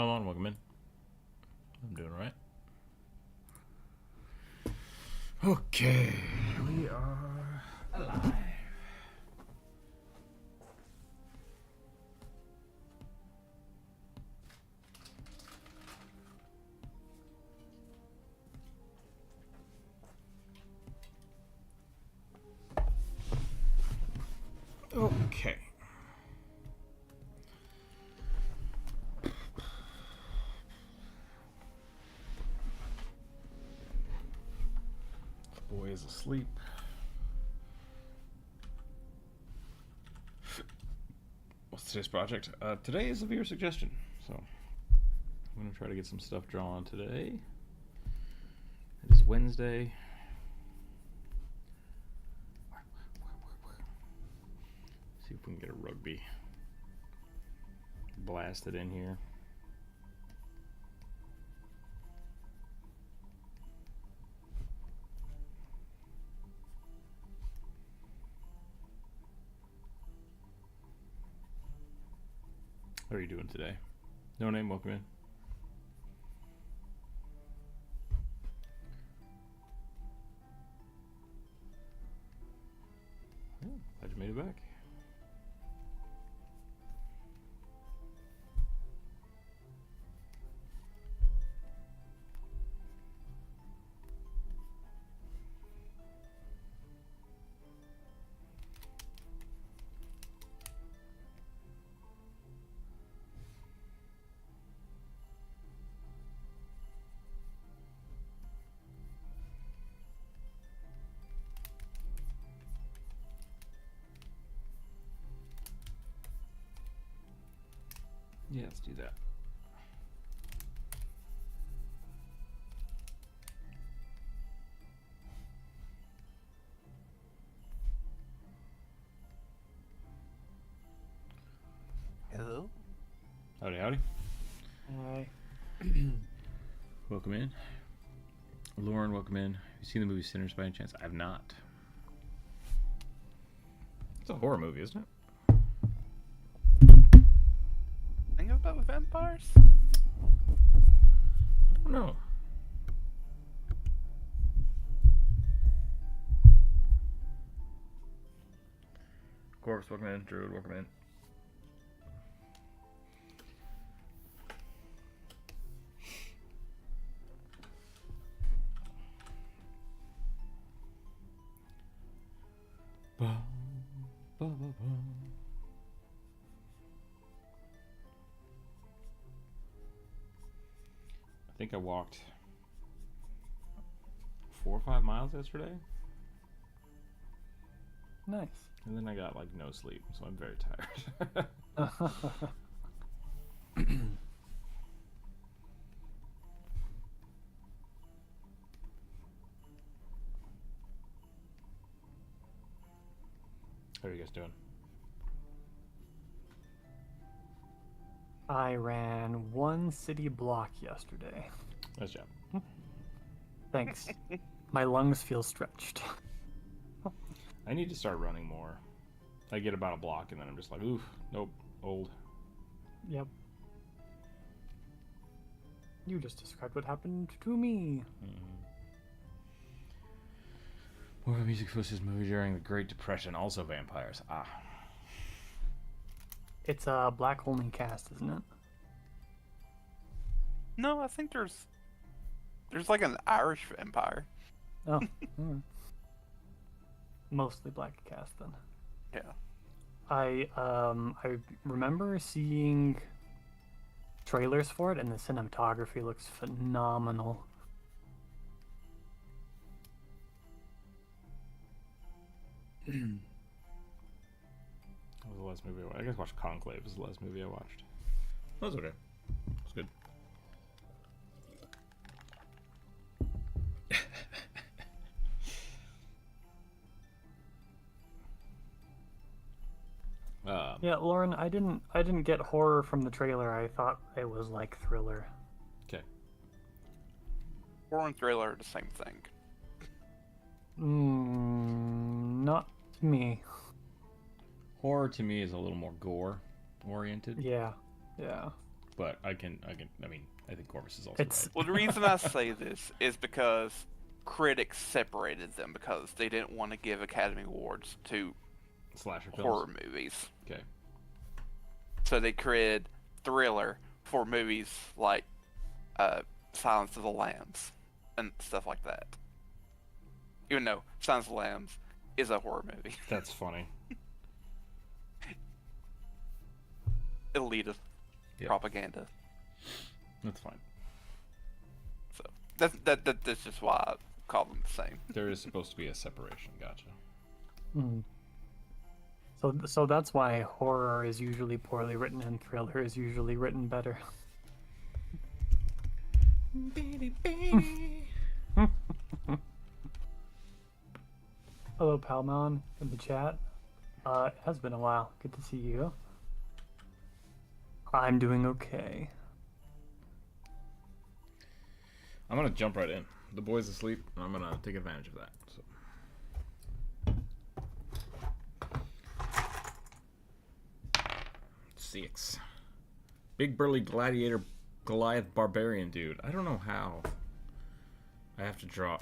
Come on, welcome in. I'm doing alright. Okay, we are alive. Okay. Boy is asleep. What's today's project? Today is a viewer suggestion, so I'm going to try to get some stuff drawn today. It is Wednesday. See if we can get a rugby blasted in here. How are you doing today? No name, welcome in. Oh, glad you made it back. Yeah, let's do that. Hello. Howdy, howdy. Hi. Welcome in. Lauren, welcome in. Have you seen the movie Sinners by any chance? I have not. It's a horror movie, isn't it? Think about vampires? I don't know. Corpse, welcome in. Druid, welcome in. Ba, ba, ba, ba. I think I walked 4 or 5 miles yesterday, Nice. and then I got like no sleep, so I'm very tired. How are you guys doing? I ran 1 city block yesterday. Nice job. Thanks. My lungs feel stretched. I need to start running more. I get about a block and then I'm just like, oof, nope, old. Yep. You just described what happened to me. More of a music focused movie during the Great Depression, also vampires. Ah. It's a black only cast, isn't it? No, I think there's like an Irish vampire. Oh. Mostly black cast then. Yeah. I remember seeing trailers for it, and the cinematography looks phenomenal. That was the last movie I watched. I guess I watched Conclave was the last movie I watched. That was okay. It was good. Yeah, Lauren, I didn't get horror from the trailer. I thought it was like thriller. Okay. Horror and thriller are the same thing. Not to me. Horror to me is a little more gore oriented. Yeah. Yeah. but I mean, I think Corvus is also It's right. Well, the reason I say this is because critics separated them because they didn't want to give Academy Awards to Slasher films. horror movies. Okay. So they created thriller for movies like Silence of the Lambs and stuff like that. Even though Silence of the Lambs is a horror movie. That's funny. Elitist propaganda. That's fine. So that's just why I call them the same. There is supposed to be a separation. Gotcha. Mm. So that's why horror is usually poorly written and thriller is usually written better. Hello, Palmon in the chat. It has been a while. Good to see you. I'm doing okay. I'm gonna jump right in. The boy's asleep, and I'm gonna take advantage of that. So. Six. Big burly gladiator Goliath barbarian dude. I don't know how. I have to draw.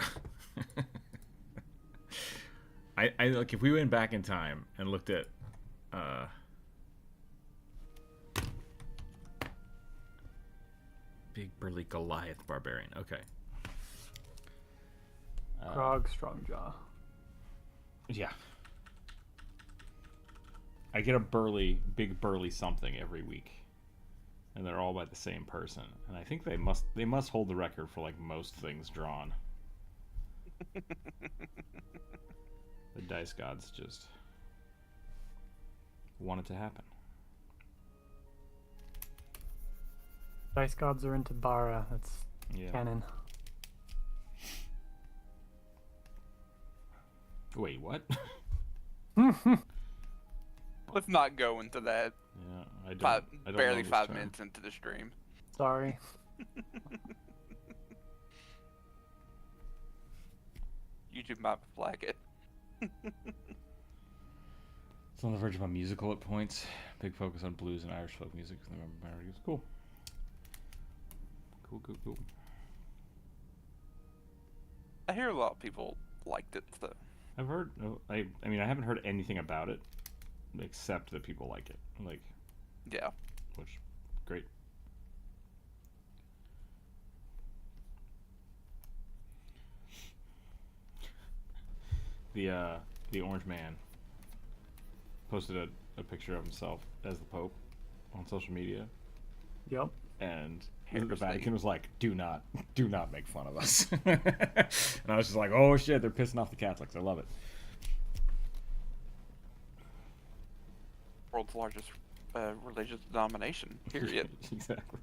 I like if we went back in time and looked at big burly Goliath barbarian. Okay. Grog Strongjaw. Yeah. I get a big burly something every week, and they're all by the same person. And I think they must hold the record for like most things drawn. The dice gods just want it to happen. Dice gods are into Bara. That's Yeah. canon. Wait, what? Let's not go into that. Yeah, I don't. Barely know this 5 term. minutes into the stream. Sorry. YouTube might flag it. It's on the verge of a musical at points. Big focus on blues and Irish folk music. Cool. Cool. I hear a lot of people liked it though. I've heard. I mean, I haven't heard anything about it, except that people like it. Like, Yeah. which, great. The Orange Man posted a picture of himself as the Pope on social media, Yep. and the Heresy. Vatican was like, do not make fun of us. And I was just like, oh shit, they're pissing off the Catholics. I love it. World's largest religious denomination. Period. Exactly.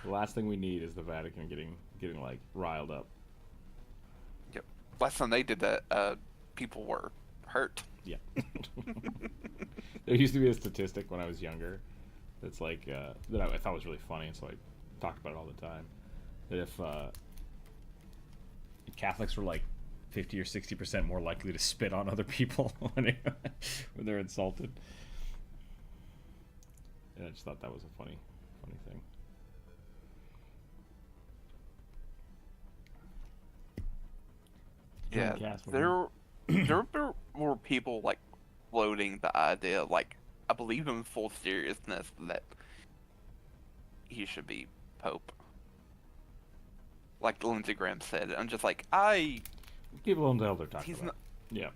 The last thing we need is the Vatican getting like riled up. Yep. Last time they did that, people were hurt. Yeah. There used to be a statistic when I was younger that's like that I thought was really funny, and so I talked about it all the time. That if Catholics were like 50 or 60% more likely to spit on other people when they're insulted. And I just thought that was a funny thing. Yeah. Cast There were people like floating the idea, like I believe in full seriousness, that he should be Pope. Like Lindsey Graham said, I'm just like, People don't tell their talk he's about. not. Yeah.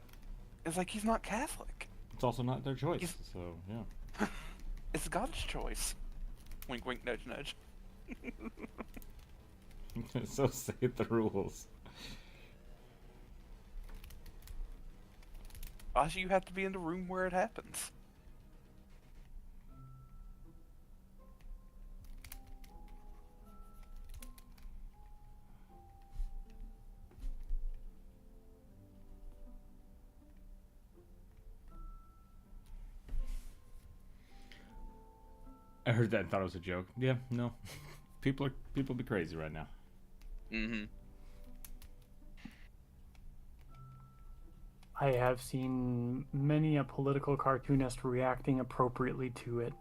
It's like he's not Catholic. It's also not their choice. He's- So yeah. It's God's choice. Wink, wink, nudge, nudge. So say the rules. Also, you have to be in the room where it happens. I heard that and thought it was a joke. Yeah, no. People be crazy right now. Mm-hmm. I have seen many a political cartoonist reacting appropriately to it.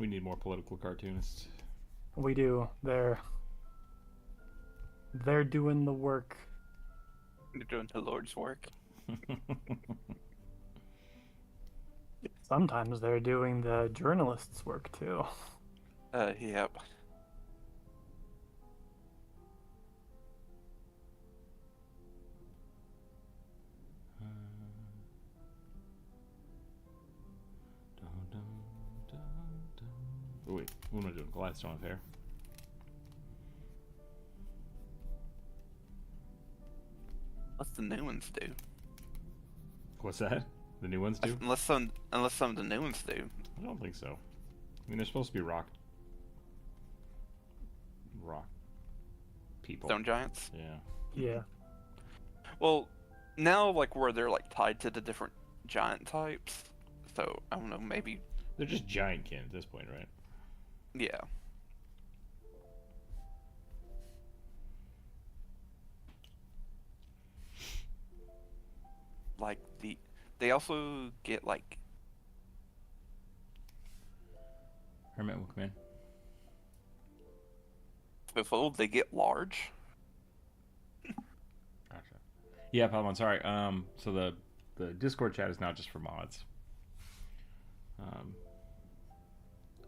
We need more political cartoonists. We do. They're doing the work. You're doing the Lord's work. Sometimes they're doing the journalists' work too. Yep. Oh, wait, what am I doing? Gladstone Affair. What's the new ones do? What's that? The new ones do? Unless some of the new ones do. I don't think so. I mean, they're supposed to be rock people. Stone giants. Yeah. Yeah. Well, now like where they're like tied to the different giant types. So I don't know, maybe. They're just giant kin at this point, right? Yeah. Like they also get like Hermit will come in. before they get large. Gotcha. Yeah, Palamon, sorry. So the Discord chat is now just for mods. I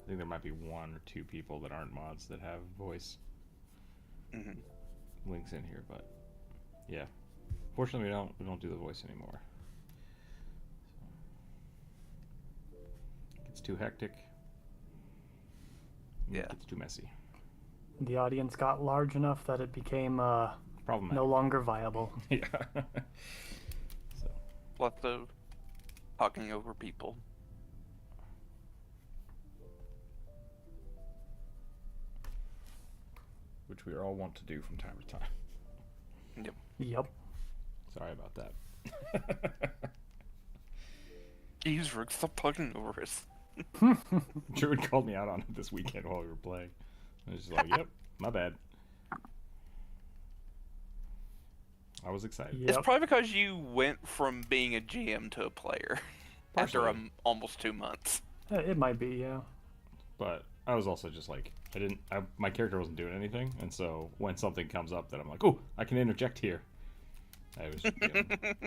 think there might be 1 or 2 people that aren't mods that have voice links in here, but yeah. Fortunately, we don't do the voice anymore. So, it gets too hectic. Yeah. It gets too messy. The audience got large enough that it became Problematic. no longer viable. Yeah. So. Lots of talking over people. Which we are all want to do from time to time. Yep. Yep. Sorry about that. Jeez, Rook, stop talking over us. Druid called me out on it this weekend while we were playing. I was just like, yep, my bad. I was excited. Yep. It's probably because you went from being a GM to a player after Partially. almost 2 months. It might be, yeah. But I was also just like, my character wasn't doing anything, and so when something comes up that I'm like, oh, I can interject here. I was,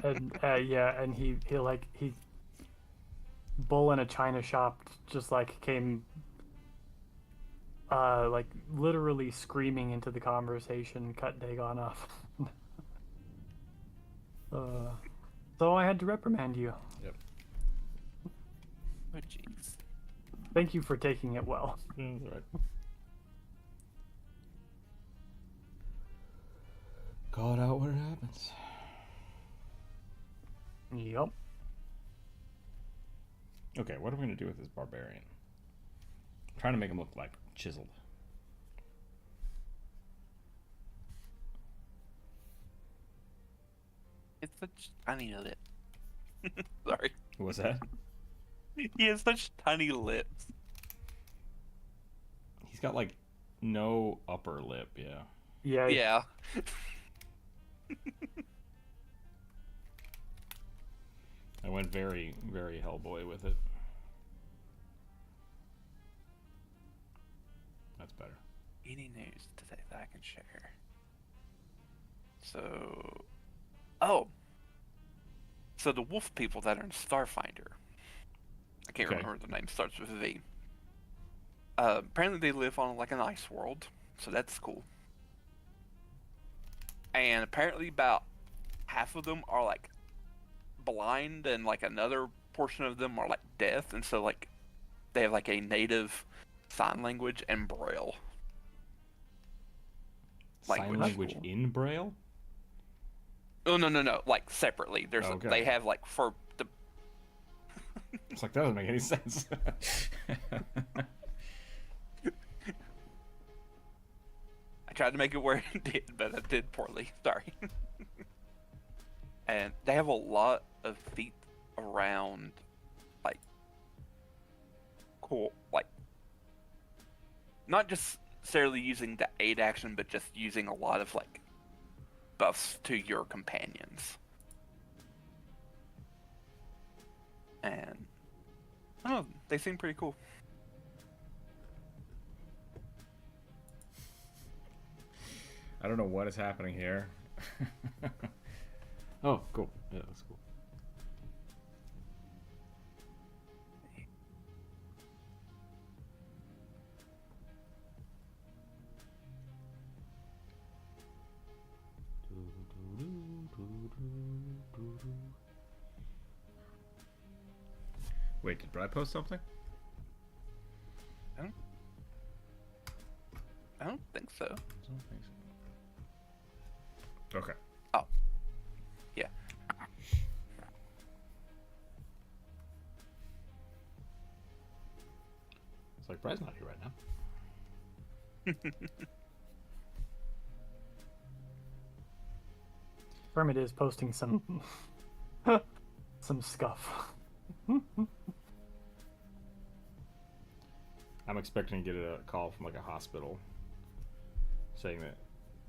And yeah, and he bull in a china shop just like came like literally screaming into the conversation, cut Dagon off. So I had to reprimand you. Yep. Oh, jeez. Thank you for taking it well. Yeah, that's right. Call it out when it happens. Yep. Okay, what are we gonna do with this barbarian? I'm trying to make him look like chiseled. It's such tiny lip. Sorry. What was that? He has such tiny lips. He's got like no upper lip, yeah. Yeah. Yeah. I went very, very Hellboy with it. That's better. Any news today that I can share? So, oh, so the wolf people that are in Starfinder. I can't Okay. remember their name. Starts with a V. Apparently they live on like an ice world, so that's cool. And apparently about half of them are like blind, and like another portion of them are like deaf, and so like they have like a native sign language and braille. Sign language in Braille? Oh no! Like separately. There's Okay. they have like for the. It's like, that doesn't make any sense. I tried to make it where it did, but I did poorly. Sorry. And they have a lot of feet around, like, cool, like, not just necessarily using the aid action, but just using a lot of like buffs to your companions. And I don't know, they seem pretty cool. I don't know what is happening here. Oh, cool. Yeah, that's cool. Wait, did Brad post something? I don't think so. I don't think so. Okay. Oh. Yeah. It's like Brad's not here right now. Kermit is posting some some scuff. I'm expecting to get a call from like a hospital saying that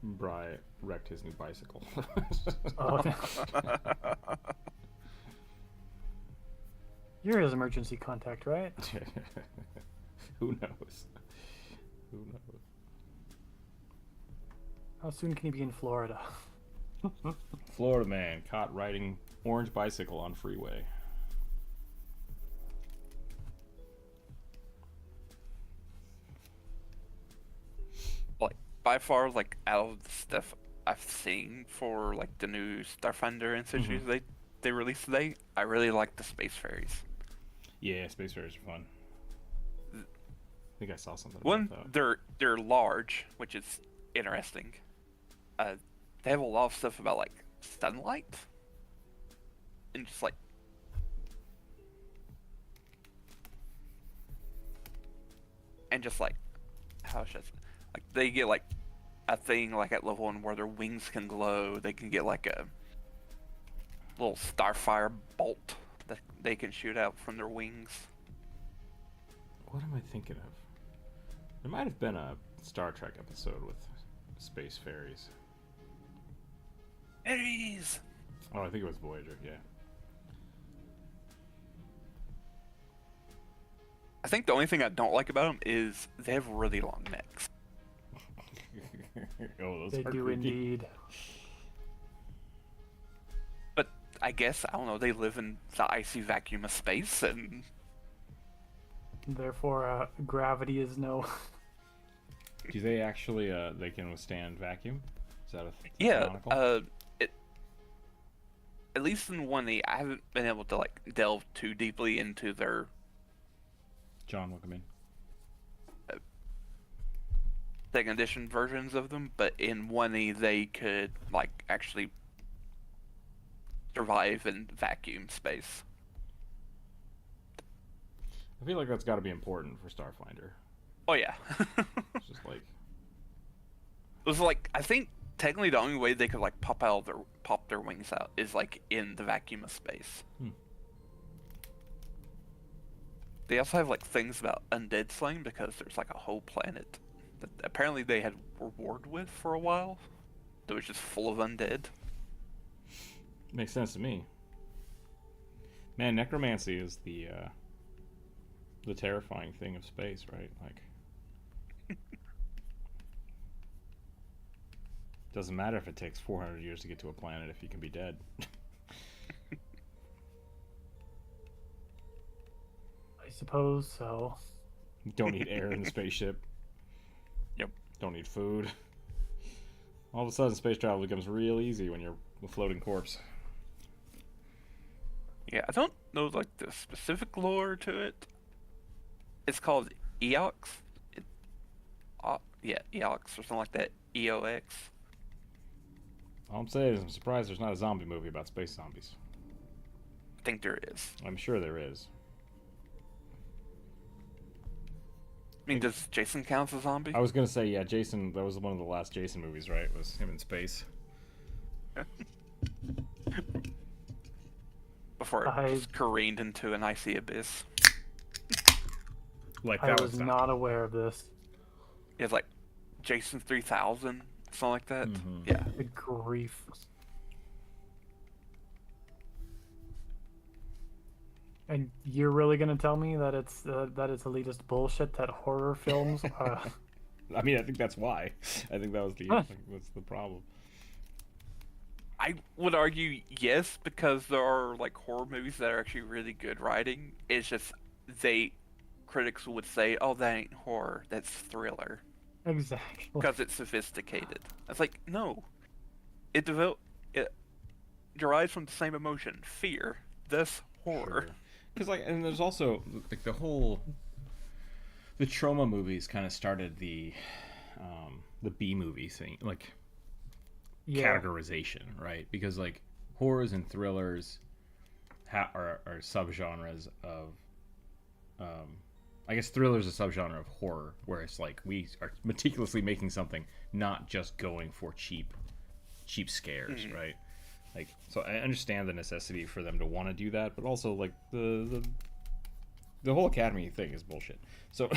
Bry wrecked his new bicycle. Oh. You're his emergency contact, right? Who knows? Who knows? How soon can he be in Florida? Florida man caught riding orange bicycle on freeway. Like by far, like out of the stuff I've seen for like the new Starfinder and such they released today, I really like the space ferries. Yeah, space ferries are fun. I think I saw something One, about that. they're large, which is interesting. They have a lot of stuff about like sunlight and just like how should I say? Like they get like a thing like at level 1 where their wings can glow. They can get like a little starfire bolt that they can shoot out from their wings. What am I thinking of? There might have been a Star Trek episode with space ferries. Ferries! Oh, I think it was Voyager, yeah. I think the only thing I don't like about them is they have really long necks. Oh, those They are do creepy. indeed. But I guess, I don't know, they live in the icy vacuum of space, and Therefore, gravity is no. Do they actually, they can withstand vacuum? Is that a yeah, canonical? at least in 1E, I haven't been able to like delve too deeply into their John, welcome in. second edition versions of them, but in 1E they could like actually survive in vacuum space. I feel like that's got to be important for Starfinder. Oh yeah. It's just like, It was like, I think technically the only way they could like pop their wings out is like in the vacuum of space. They also have like things about undead slaying because there's like a whole planet that apparently they had reward with for a while that was just full of undead. makes sense to me. Man, necromancy is the terrifying thing of space, right? Like, doesn't matter if it takes 400 years to get to a planet if you can be dead. I suppose so. Don't need air in the spaceship. Yep. Don't need food. All of a sudden, space travel becomes real easy when you're a floating corpse. Yeah, I don't know like the specific lore to it. It's called Eox. Yeah, Eox or something like that. EOX. All I'm saying is I'm surprised there's not a zombie movie about space zombies. I think there is. I'm sure there is. I mean, does Jason count as a zombie? I was gonna say, yeah, Jason. That was one of the last Jason movies, right? It was him in space. Before it just careened into an icy abyss. Like I that was was not aware of this. It's like Jason 3000, something like that. Mhm. Yeah. Good grief. And you're really gonna tell me that it's elitist bullshit that horror films I mean, I think that's why. I think that was that's the problem. I would argue yes, because there are like horror movies that are actually really good writing. It's just they critics would say, "Oh, that ain't horror. That's thriller," Exactly. because it's sophisticated. It's like no, it derives from the same emotion, fear. That's horror. Sure. Because and there's also like the trauma movies kind of started the B movie thing, like Yeah. categorization, right? Because like horrors and thrillers are subgenres of, I guess thrillers a subgenre of horror, where it's like we are meticulously making something, not just going for cheap scares, right? Like, so I understand the necessity for them to want to do that, but also like the whole Academy thing is bullshit. So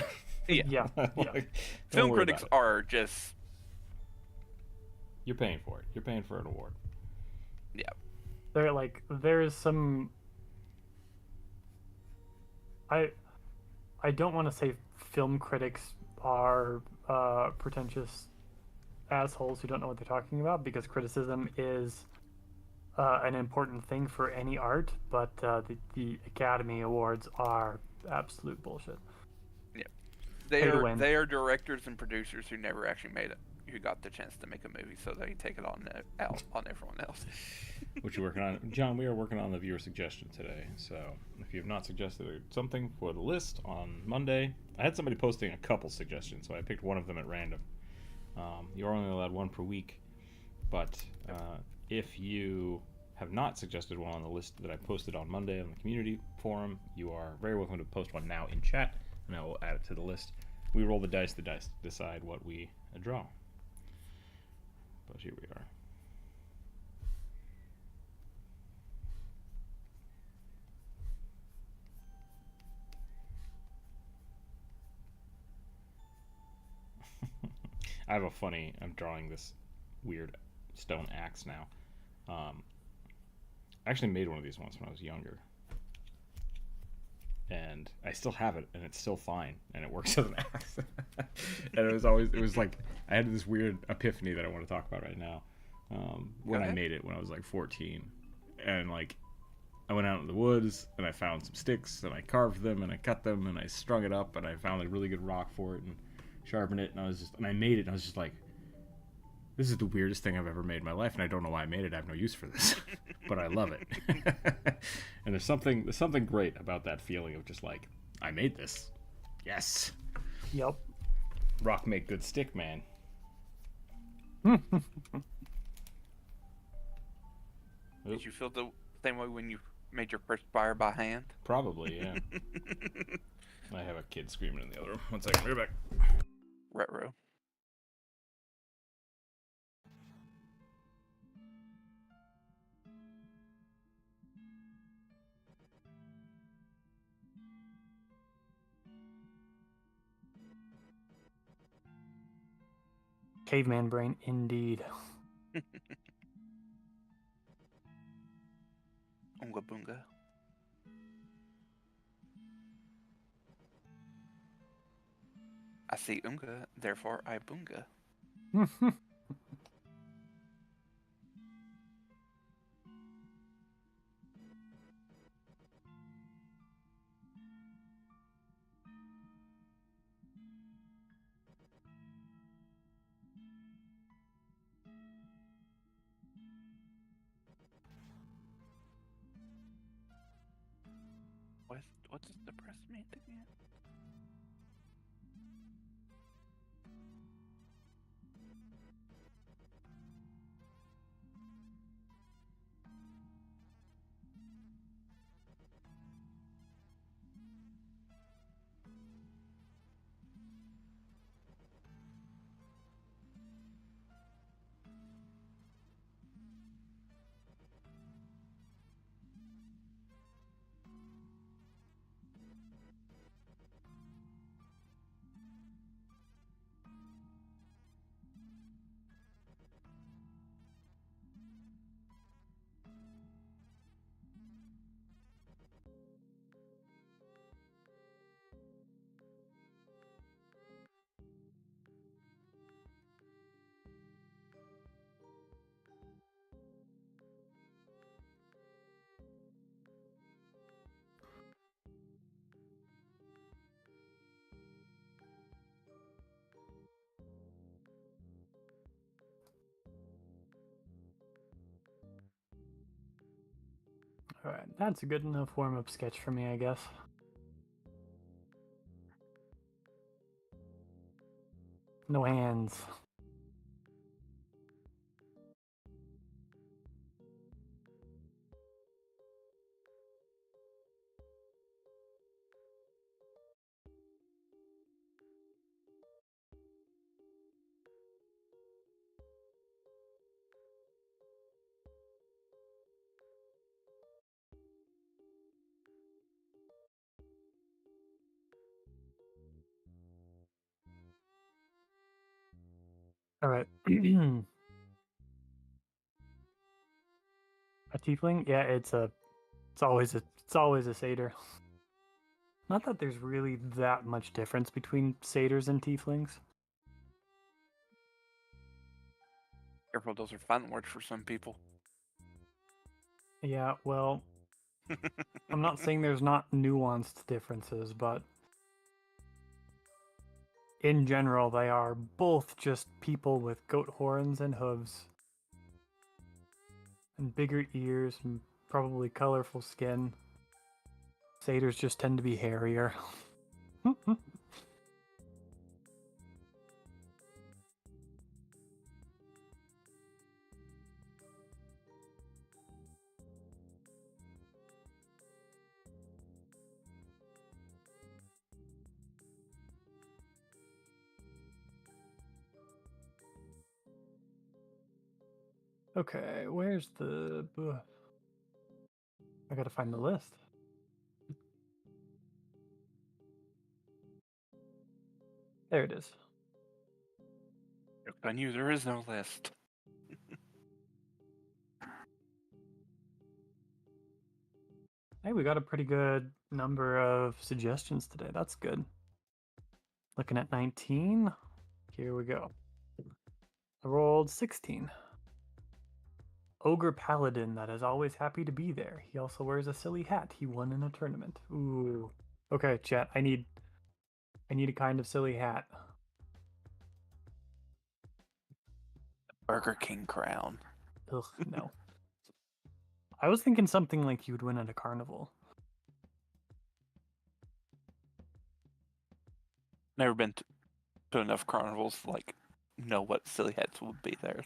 Yeah. Yeah. Yeah. like, don't Film worry critics about it. are just You're paying for it. You're paying for an award. yeah. There's some. I I don't want to say film critics are pretentious assholes who don't know what they're talking about, because criticism is an important thing for any art, but the Academy Awards are absolute bullshit. They Pay to are win. they are directors and producers who never actually made it, who got the chance to make a movie, so they take it out on everyone else. What you working on, John? We are working on the viewer suggestion today. So if you have not suggested something for the list on Monday, I had somebody posting a couple suggestions, so I picked one of them at random. You're only allowed one per week, but if you have not suggested one on the list that I posted on Monday on the community forum, you are very welcome to post one now in chat, and I will add it to the list. We roll the dice decide what we draw. But here we are. I'm drawing this weird stone axe now. I actually made one of these once when I was younger. And I still have it, and it's still fine, and it works as an axe. And it was like, I had this weird epiphany that I want to talk about right now. When I made it when I was like 14. And like, I went out in the woods, and I found some sticks, and I carved them, and I cut them, and I strung it up, and I found a really good rock for it, and sharpened it, and I made it, and I was just like, this is the weirdest thing I've ever made in my life, and I don't know why I made it. I have no use for this, but I love it. And there's something great about that feeling of just like, I made this. Yes. Yep. Rock make good stick, man. Did you feel the same way when you made your first fire by hand? Probably, yeah. I have a kid screaming in the other room. One second, we're back. Retro. Caveman brain, indeed. Unga bunga. I see unga, therefore I bunga. What does depressed mean again? Alright, that's a good enough warm-up sketch for me, I guess. No hands. Alright. A tiefling? Yeah, it's always a satyr. Not that there's really that much difference between satyrs and tieflings. Careful, those are fun words for some people. Yeah, well, I'm not saying there's not nuanced differences, but in general, they are both just people with goat horns and hooves, and bigger ears, and probably colorful skin. Satyrs just tend to be hairier. Okay, where's the... I gotta find the list. There it is. I knew there is no list. Hey, we got a pretty good number of suggestions today. That's good. Looking at 19. Here we go. I rolled 16. Ogre Paladin that is always happy to be there. He also wears a silly hat he won in a tournament. Ooh. Okay, chat. I need a kind of silly hat. Burger King crown. Ugh, no. I was thinking something like you would win at a carnival. Never been to enough carnivals to, like, know what silly hats would be there.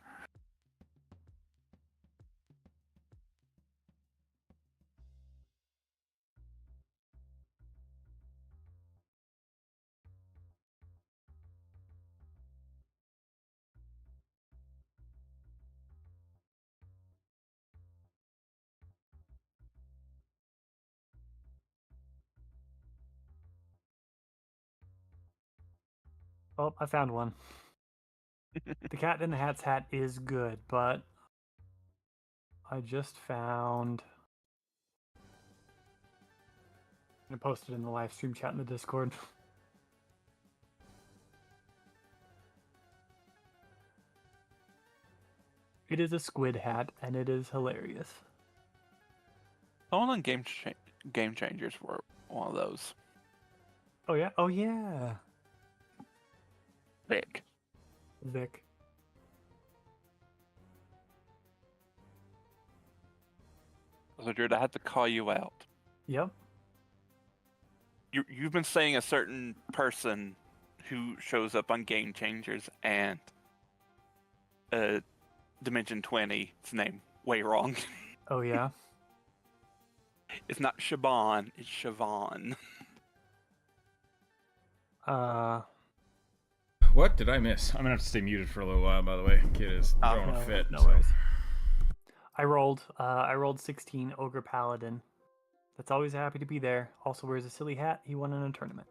Oh, I found one. The Cat in the Hat's hat is good, but I just found... I'm gonna post it in the live stream chat in the Discord. It is a squid hat, and it is hilarious. Someone on Game Changers were one of those. Oh yeah? Oh yeah! Vic. Vic. So, Jared, I had to call you out. Yep. You've been saying a certain person who shows up on Game Changers and Dimension 20's name way wrong. Oh yeah? It's not Shaban, it's Siobhan. What did I miss? I'm gonna have to stay muted for a little while. By the way, kid is throwing a fit. No so. worries. I rolled 16 Ogre Paladin. That's always happy to be there. Also wears a silly hat. He won in a tournament.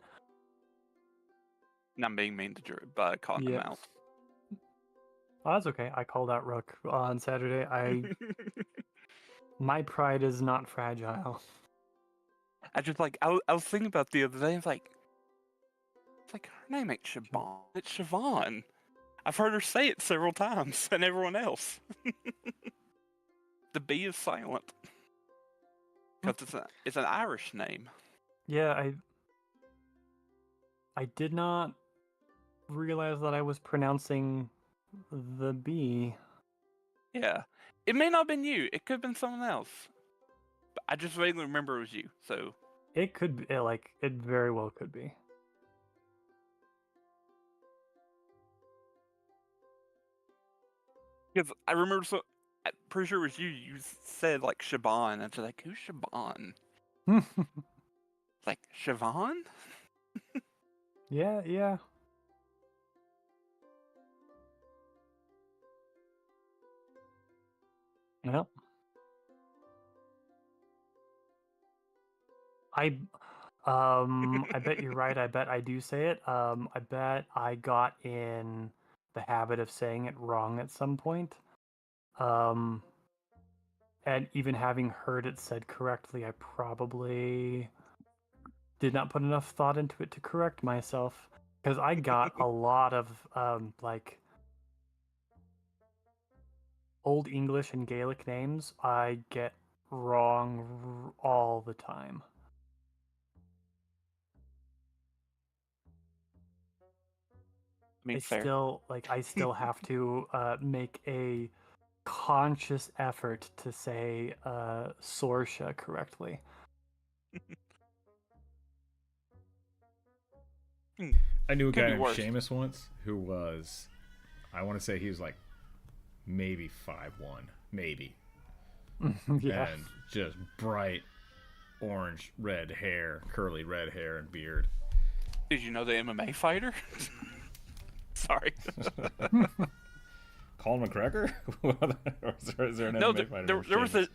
Not being mean to Drew, but I called him out. Oh, that's okay. I called out Rook on Saturday. My pride is not fragile. I just like I was thinking about the other day. It's like her name ain't Siobhan. It's Siobhan. I've heard her say it several times, and everyone else. The B is silent because it's an Irish name. Yeah, I did not realize that I was pronouncing the B. Yeah, it may not have been you. It could have been someone else. But I just vaguely remember it was you. So It could be, it very well could be. because I remember, so I'm pretty sure it was you. You said like Shaban, and it's like, who's Shaban? Like Siobhan? Yeah, yeah. Well, I bet you're right. I bet I do say it. I bet I got in the habit of saying it wrong at some point. Um, and even having heard it said correctly, I probably did not put enough thought into it to correct myself. Because I got a lot of like Old English and Gaelic names I get wrong all the time. I mean, fair. I still have to make a conscious effort to say Sorsha correctly. I knew a Could guy be named worse. Seamus once who was, I want to say he was like maybe 5'1", maybe, Yeah. and just bright orange red hair, curly red hair and beard. Did you know the MMA fighter? Sorry. Colin McGregor? Or is there an No, MMA fighter? there named was Seamus?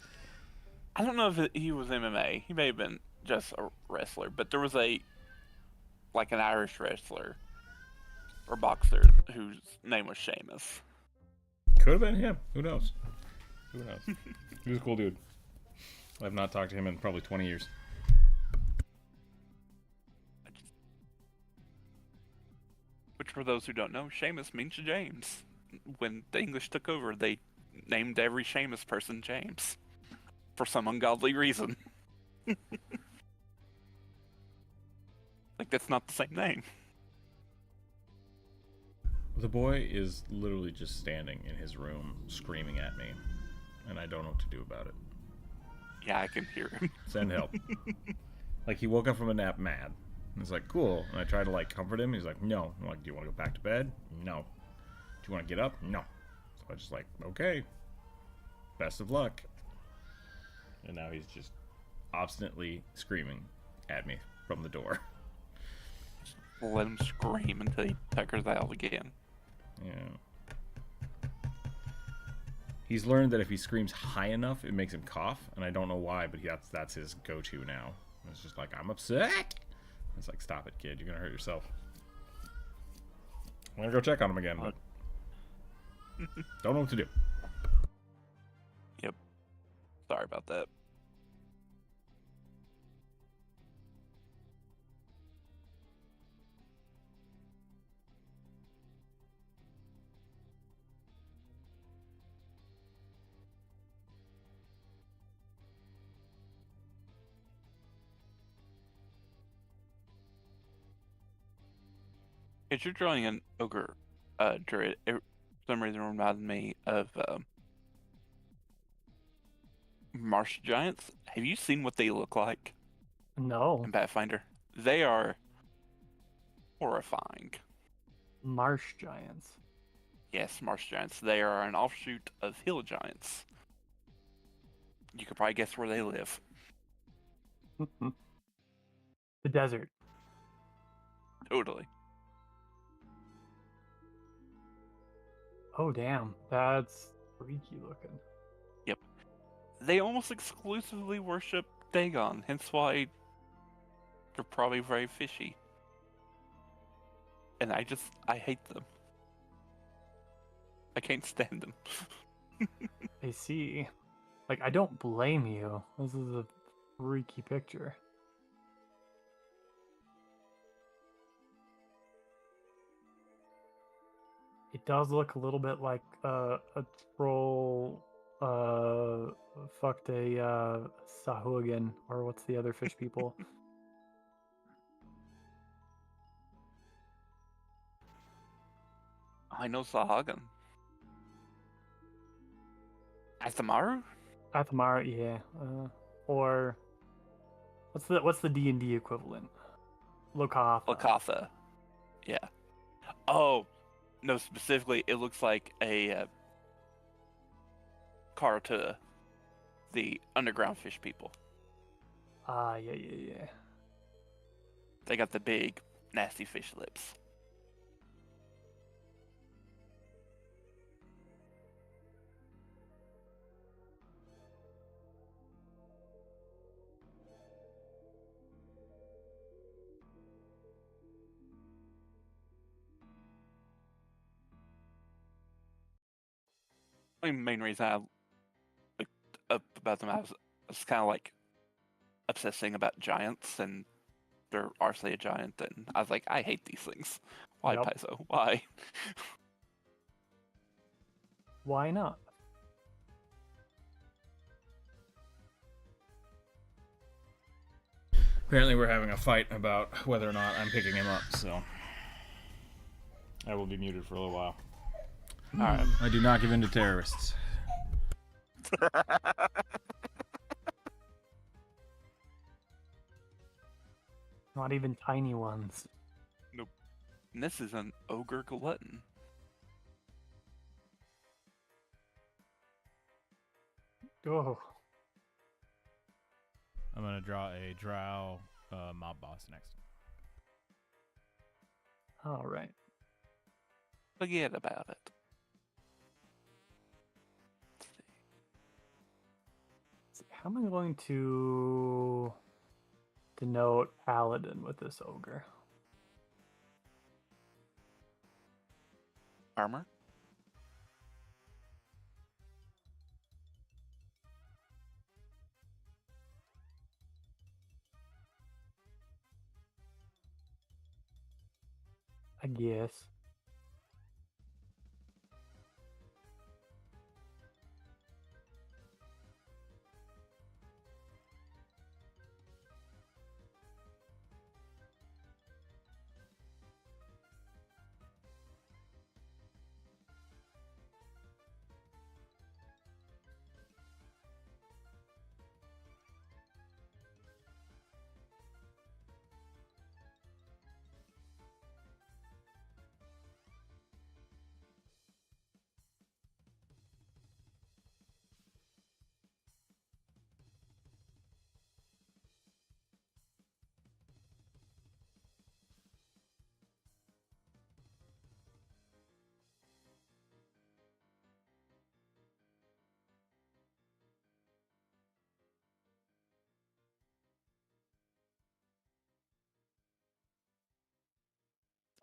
I don't know if he was MMA. He may have been just a wrestler, but there was an Irish wrestler or boxer whose name was Seamus. Could have been him. Who knows? Who knows? He was a cool dude. I've not talked to him in probably 20 years. Which, for those who don't know, Seamus means James. When the English took over, they named every Seamus person James for some ungodly reason. Like, that's not the same name. The boy is literally just standing in his room screaming at me, and I don't know what to do about it. Yeah, I can hear him. Send help. Like, he woke up from a nap mad. And it's like, cool. And I try to, like, comfort him. He's like, no. I'm like, do you want to go back to bed? No. Do you want to get up? No. So I just like, okay. Best of luck. And now he's just obstinately screaming at me from the door. Let him scream until he tuckers out again. Yeah. He's learned that if he screams high enough, it makes him cough, and I don't know why, but that's his go-to now. It's just like, I'm upset. It's like, stop it, kid. You're gonna hurt yourself. I'm gonna go check on him again, but don't know what to do. Yep. Sorry about that. If you're drawing an ogre druid, it for some reason reminded me of marsh giants. Have you seen what they look like No. in Pathfinder? They are horrifying. Marsh giants. Yes, marsh giants. They are an offshoot of hill giants. You could probably guess where they live. The desert. Totally. Oh, damn. That's freaky looking. Yep. They almost exclusively worship Dagon, hence why they're probably very fishy. And I hate them. I can't stand them. I see. Like, I don't blame you. This is a freaky picture. It does look a little bit like a troll fucked a Sahuagin, or what's the other fish people? I know Sahagan. Athamaru? Athmara, yeah. or what's the D&D equivalent? Lokatha. Lakatha. Yeah. Oh, no, specifically, it looks like a Karatuta, the underground fish people. Ah, yeah. They got the big, nasty fish lips. The main reason I looked up about them, I was kind of like obsessing about giants, and they're obviously a giant, and I was like, I hate these things. Why, Yep. Paizo? Why? Why not? Apparently, we're having a fight about whether or not I'm picking him up, so I will be muted for a little while. Alright. I do not give in to terrorists. Not even tiny ones. And this is an ogre glutton. Oh, I'm gonna draw a drow mob boss next. all right. Forget about it. How am I going to denote paladin with this ogre? Armor? I guess.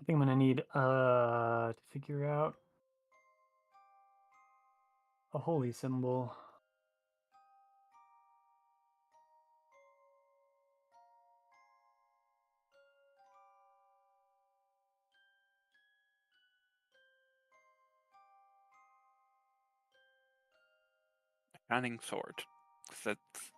I think I'm gonna need to figure out a holy symbol. Shining sword. 'Cause that's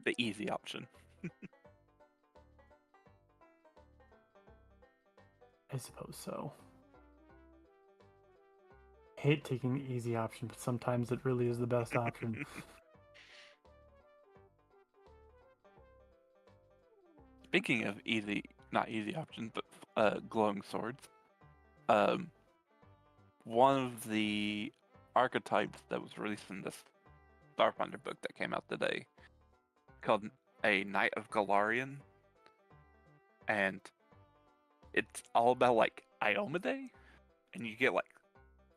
the easy option. I suppose so. I hate taking the easy option, but sometimes it really is the best option. Speaking of not easy options, but glowing swords. One of the archetypes that was released in this Starfinder book that came out today, called a Knight of Galarian, and it's all about like Iomade, and you get like,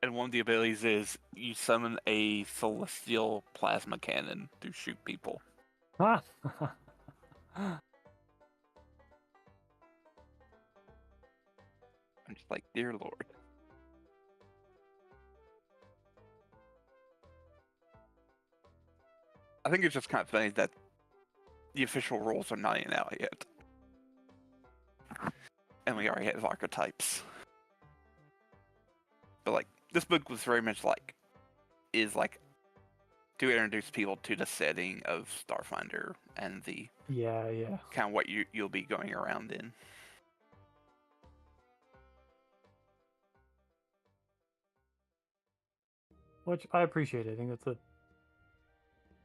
and one of the abilities is you summon a celestial plasma cannon to shoot people. Ah! I'm just like, dear lord. I think it's just kind of funny that the official rules are not even out yet. And we already have archetypes. But like, this book was very much like, is like to introduce people to the setting of Starfinder and the Yeah. kind of what you'll be going around in. Which I appreciate. I think it's a.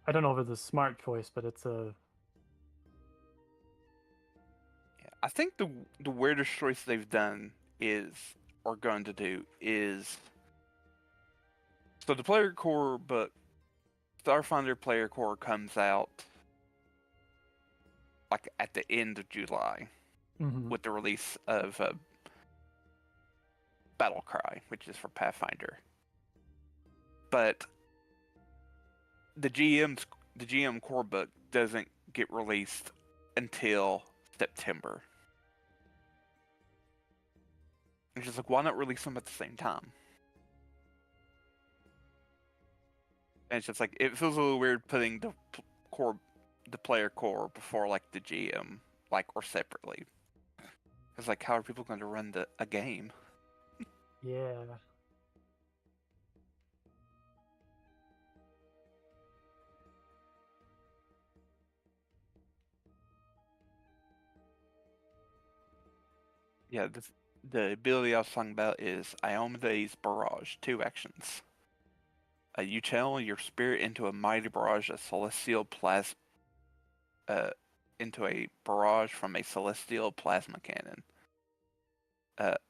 I don't know if it's a smart choice, but it's a. Yeah, I think the weirdest choice they've done is, or going to do, is so the player core book, Starfinder Player Core comes out like at the end of July with the release of Battle Cry, which is for Pathfinder. But the GM core book doesn't get released until September. It's just like, why not release them at the same time? And it's just like, it feels a little weird putting the player core before like the GM, like, or separately. It's like, how are people going to run a game? Yeah. Yeah, the ability I was talking about is Iomedes Barrage, 2 actions. You channel your spirit into a mighty barrage of celestial into a barrage from a celestial plasma cannon.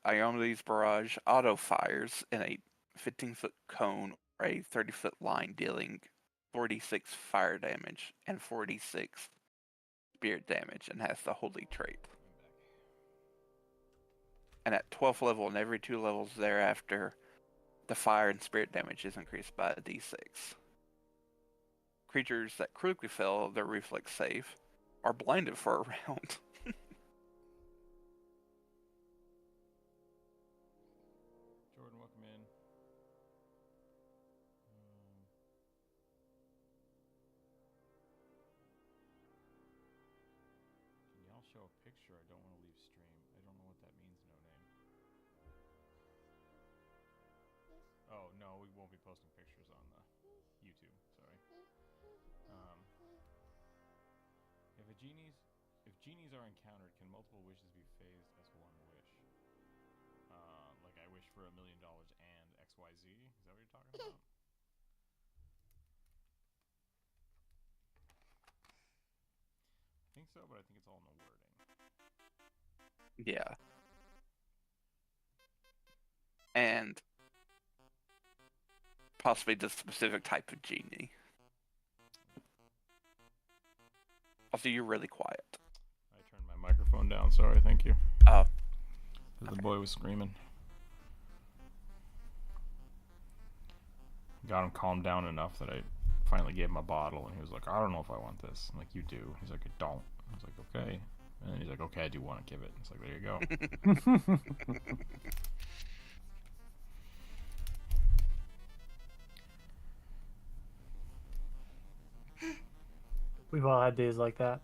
Iomedes Barrage auto fires in a 15-foot cone or a 30-foot line, dealing 46 fire damage and 46 spirit damage, and has the holy trait. And at 12th level and every 2 levels thereafter, the fire and spirit damage is increased by a d6. Creatures that critically fail their reflex save are blinded for a round. Jordan, welcome in. Can y'all show a picture? I don't want to leave stream. I don't know what that means, no name. Oh, no, we won't be posting pictures on the YouTube, sorry. If genies are encountered, can multiple wishes be phased as one wish? Like I wish for $1 million and XYZ? Is that what you're talking about? I think so, but I think it's all in the wording. Yeah. And possibly the specific type of genie. Also, you're really quiet. I turned my microphone down, sorry, thank you. Oh. The boy was screaming. Got him calmed down enough that I finally gave him a bottle, and he was like, I don't know if I want this. I'm like, you do. He's like, I don't. I was like, okay. And then he's like, okay, I do want to give it. It's like, there you go. We've all had days like that.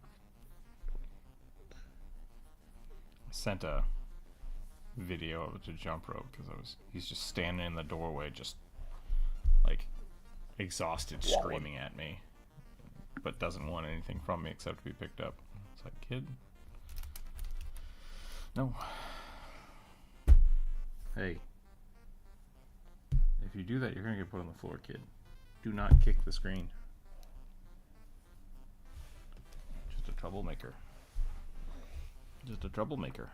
I sent a video of it to Jump Rope because he's just standing in the doorway, just like exhausted, screaming at me, but doesn't want anything from me except to be picked up. It's like, kid, no. Hey, if you do that, you're gonna get put on the floor, kid. Do not kick the screen. Just a troublemaker. Just a troublemaker.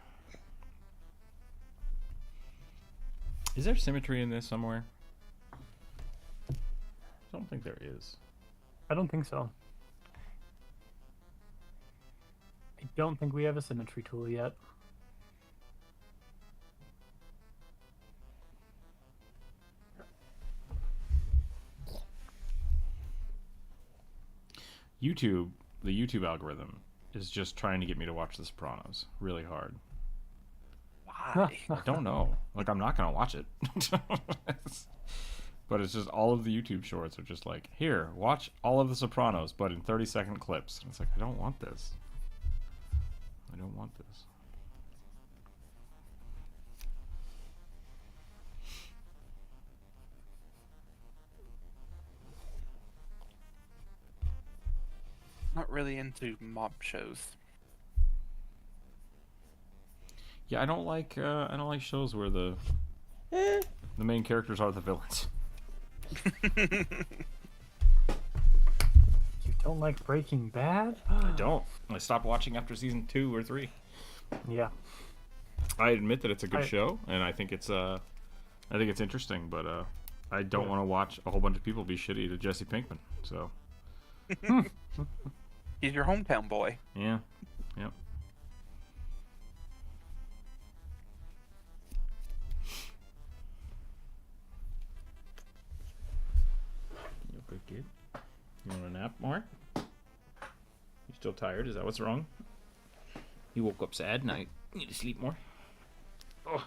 Is there symmetry in this somewhere? I don't think there is. I don't think so. I don't think we have a symmetry tool yet. YouTube, the YouTube algorithm is just trying to get me to watch The Sopranos really hard. Why? I don't know. Like, I'm not gonna watch it. But it's just all of the YouTube shorts are just like, here, watch all of The Sopranos, but in 30-second clips. And it's like, I don't want this. I don't want this. really into mob shows. Yeah, I don't like shows where the main characters are the villains. You don't like Breaking Bad? I don't. I stopped watching after season 2 or 3. Yeah. I admit that it's a good show, and I think it's interesting, but I don't want to watch a whole bunch of people be shitty to Jesse Pinkman. So He's your hometown boy. yeah, yep. You a good kid? You want a nap, Mark? You still tired? Is that what's wrong? You woke up sad night. You need to sleep more. Oh.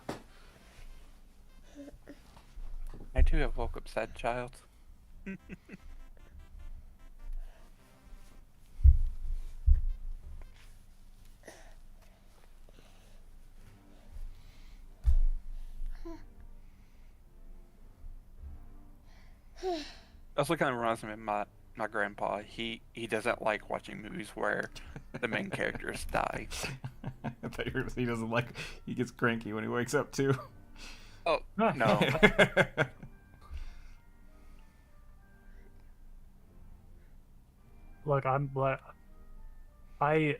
I too have woke up sad, child. Also kind of reminds me of my grandpa. He doesn't like watching movies where the main characters die. I thought you were gonna say he doesn't like. He gets cranky when he wakes up too. Oh no. Look, I'm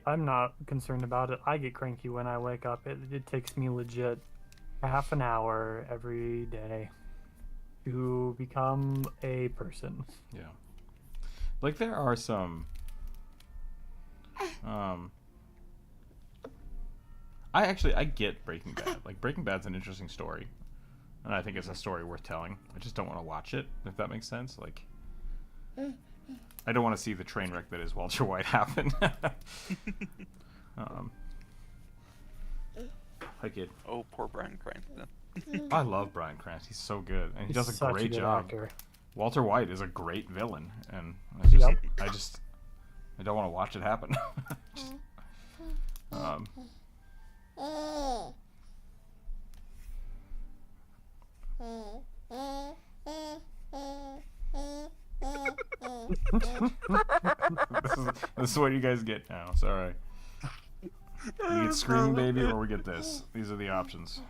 not concerned about it. I get cranky when I wake up. It takes me legit half an hour every day to become a person. Yeah. Like there are some I get Breaking Bad. Like Breaking Bad's an interesting story. And I think it's a story worth telling. I just don't want to watch it, if that makes sense. Like I don't want to see the train wreck that is Walter White happen. Hi kid. Oh, poor Bryan Cranston. I love Bryan Cranston. He's so good. And he does a Such great good job. actor. Walter White is a great villain, and I don't want to watch it happen. Just, this is what you guys get now. Sorry. We get Screaming Baby, or we get this. These are the options.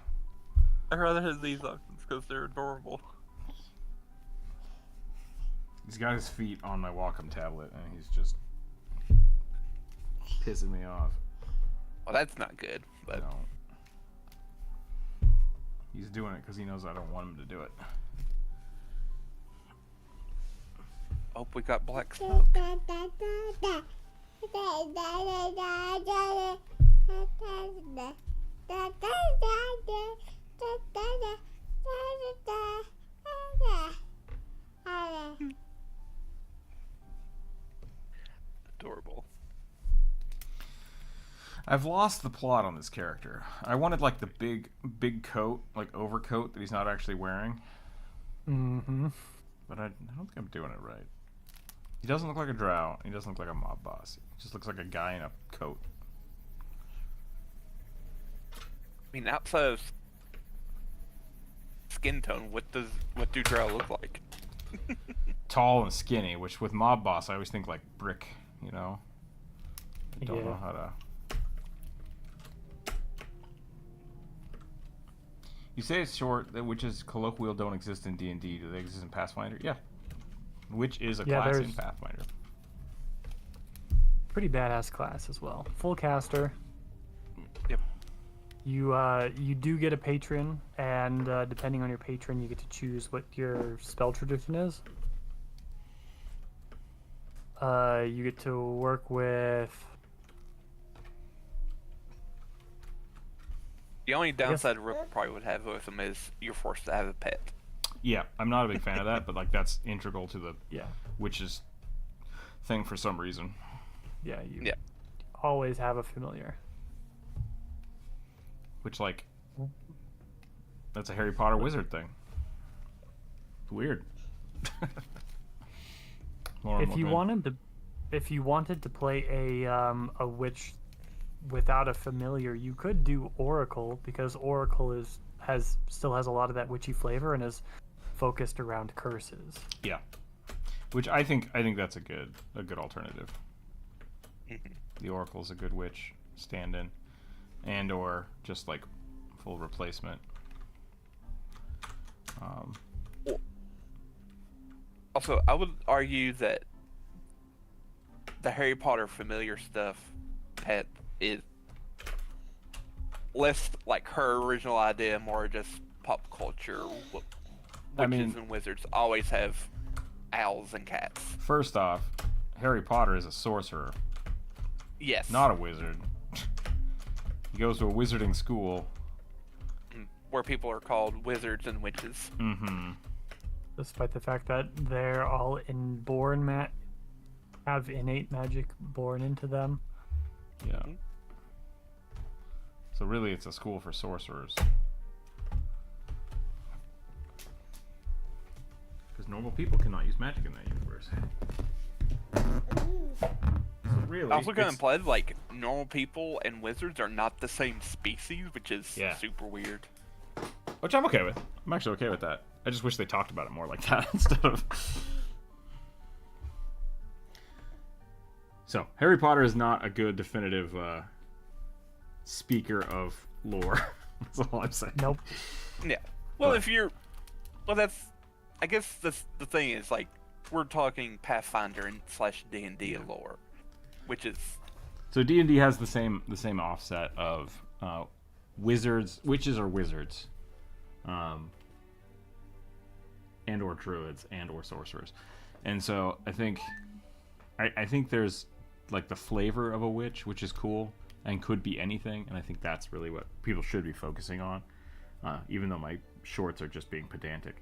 I'd rather have these options because they're adorable. He's got his feet on my Wacom tablet, and he's just pissing me off. Well, that's not good, but No. He's doing it because he knows I don't want him to do it. hope we got black smoke. Adorable. I've lost the plot on this character. I wanted like the big coat, like overcoat that he's not actually wearing. Mm-hmm. But I don't think I'm doing it right. He doesn't look like a drow. He doesn't look like a mob boss. He just looks like a guy in a coat. I mean, outside of skin tone, what do drow look like? Tall and skinny, which with mob boss I always think like brick, you know? I don't know how to... You say it's short, that witches colloquial don't exist in D&D. Do they exist in Pathfinder? Yeah. Witch is a class in Pathfinder. Pretty badass class as well. Full caster. Yep. You do get a patron, and depending on your patron, you get to choose what your spell tradition is. You get to work with... The only downside Rook probably would have with him is you're forced to have a pet. Yeah, I'm not a big fan of that, but like that's integral to the Yeah. witch's thing for some reason. Yeah, you always have a familiar. Which like that's a Harry Potter wizard thing. It's weird. If you wanted to play a witch without a familiar, you could do Oracle, because Oracle still has a lot of that witchy flavor and is focused around curses. Yeah, which I think that's a good alternative. The Oracle's a good witch stand-in, and or just like full replacement. Also, I would argue that the Harry Potter familiar stuff is less like her original idea, more just pop culture. Witches and wizards always have owls and cats. First off, Harry Potter is a sorcerer, Yes. not a wizard. He goes to a wizarding school. Where people are called wizards and witches. Mm-hmm. Despite the fact that they're all have innate magic born into them. Yeah. So really, it's a school for sorcerers. Because normal people cannot use magic in that universe. So really, Also, kind of it's- implied like normal people and wizards are not the same species, which is Yeah. super weird. which I'm okay with. I'm actually okay with that. I just wish they talked about it more like that instead of. So, Harry Potter is not a good definitive speaker of lore. That's all I'm saying. Nope. Yeah. Well, But- if you're, well, that's, I guess the thing is like we're talking Pathfinder and / D&D lore, which is So D&D has the same offset of wizards, witches or wizards, and or druids and or sorcerers, and so I think there's like the flavor of a witch, which is cool and could be anything, and I think that's really what people should be focusing on, even though my shorts are just being pedantic.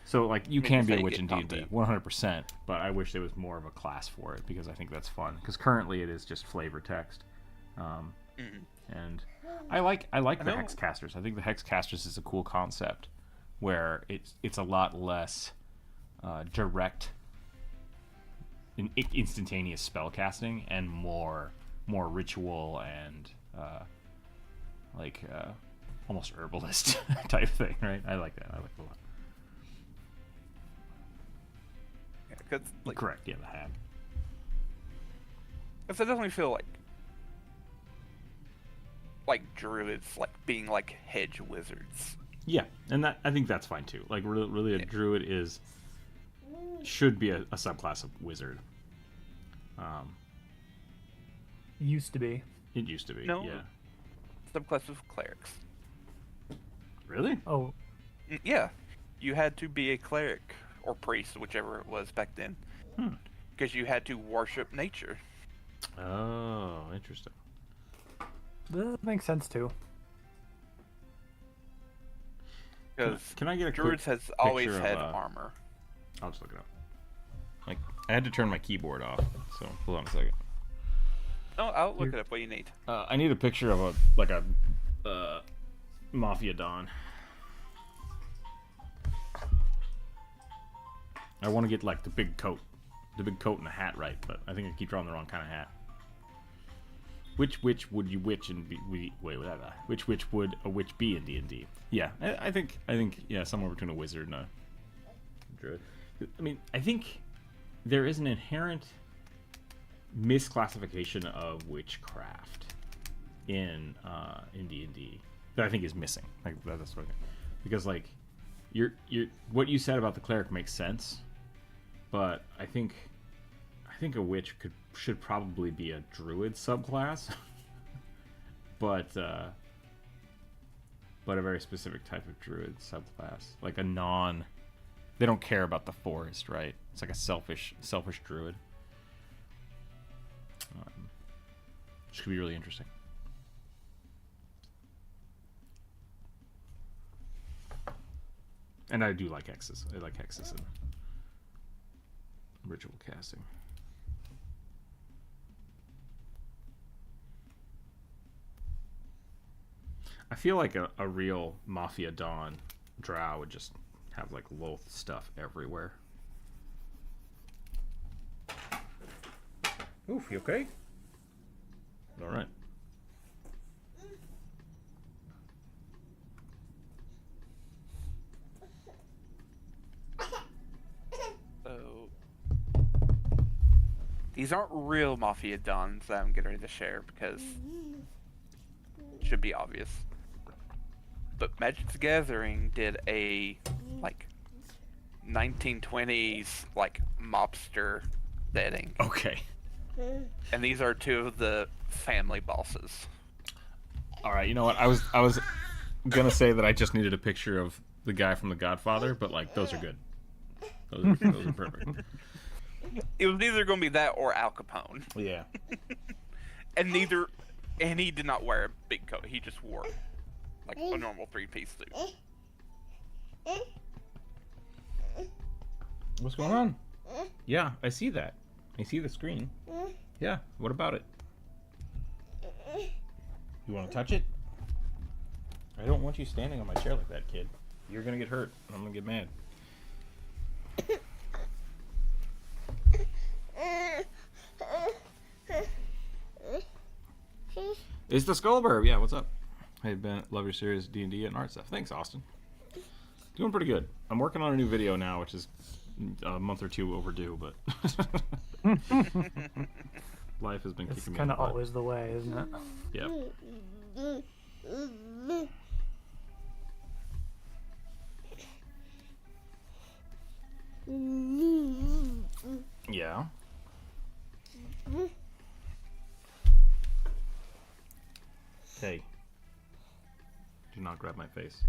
So like you can be a witch in D&D 100%, but I wish there was more of a class for it because I think that's fun. Because currently it is just flavor text, and I like the hexcasters. I think the hexcasters is a cool concept where it's a lot less direct, instantaneous spell casting and more ritual and almost herbalist type thing, right? I like that. I like it a lot. because like, Correct, yeah, the hag. because I definitely feel like druids like being like hedge wizards. Yeah, and that I think that's fine too. Like really a druid should be a subclass of wizard. Used to be. It used to be. No. Yeah. Subclass of clerics. Really? Oh, Yeah, you had to be a cleric or priest, whichever it was back then, because you had to worship nature. Oh, interesting. that makes sense too. Because Can I get a druids quick has always picture of, had armor. I'll just look it up. Like I had to turn my keyboard off, so hold on a second. No, I'll look it up. What do you need? I need a picture of a mafia don. I want to get like the big coat and the hat right, but I think I keep drawing the wrong kind of hat. Which witch would you witch and be? Wait, whatever. Which witch would a witch be in D&D? Yeah, I think yeah, somewhere between a wizard and a druid. I mean, I think there is an inherent misclassification of witchcraft in D&D that I think is missing. Like that's what I think. Because like what you said about the cleric makes sense, but I think a witch should probably be a druid subclass, but a very specific type of druid subclass, like a non. They don't care about the forest, right? It's like a selfish druid. Which could be really interesting. And I do like hexes. I like hexes and ritual casting. I feel like a real Mafia Dawn drow would just have like Loth stuff everywhere. Oof, you okay? All right. So These aren't real Mafia Dons that I'm getting ready to share because it should be obvious. But Magic the Gathering did a like 1920s like mobster setting, Okay. and these are two of the family bosses. All right. You know what? I was gonna say that I just needed a picture of the guy from The Godfather, but like those are good. Those are perfect. It was either going to be that or Al Capone, Yeah. and he did not wear a big coat. He just wore like a normal 3-piece suit. What's going on? Yeah, I see that. I see the screen. Yeah. What about it? You want to touch it? I don't want you standing on my chair like that, kid. You're gonna get hurt. I'm gonna get mad. It's the Skullburb. Yeah, what's up? Hey Ben, love your series D&D and art stuff. Thanks, Austin. Doing pretty good. I'm working on a new video now, which is a month or two overdue, but life has been It's kicking me. kind of always the way, isn't it? Yeah. Yeah. Hey. Do not grab my face.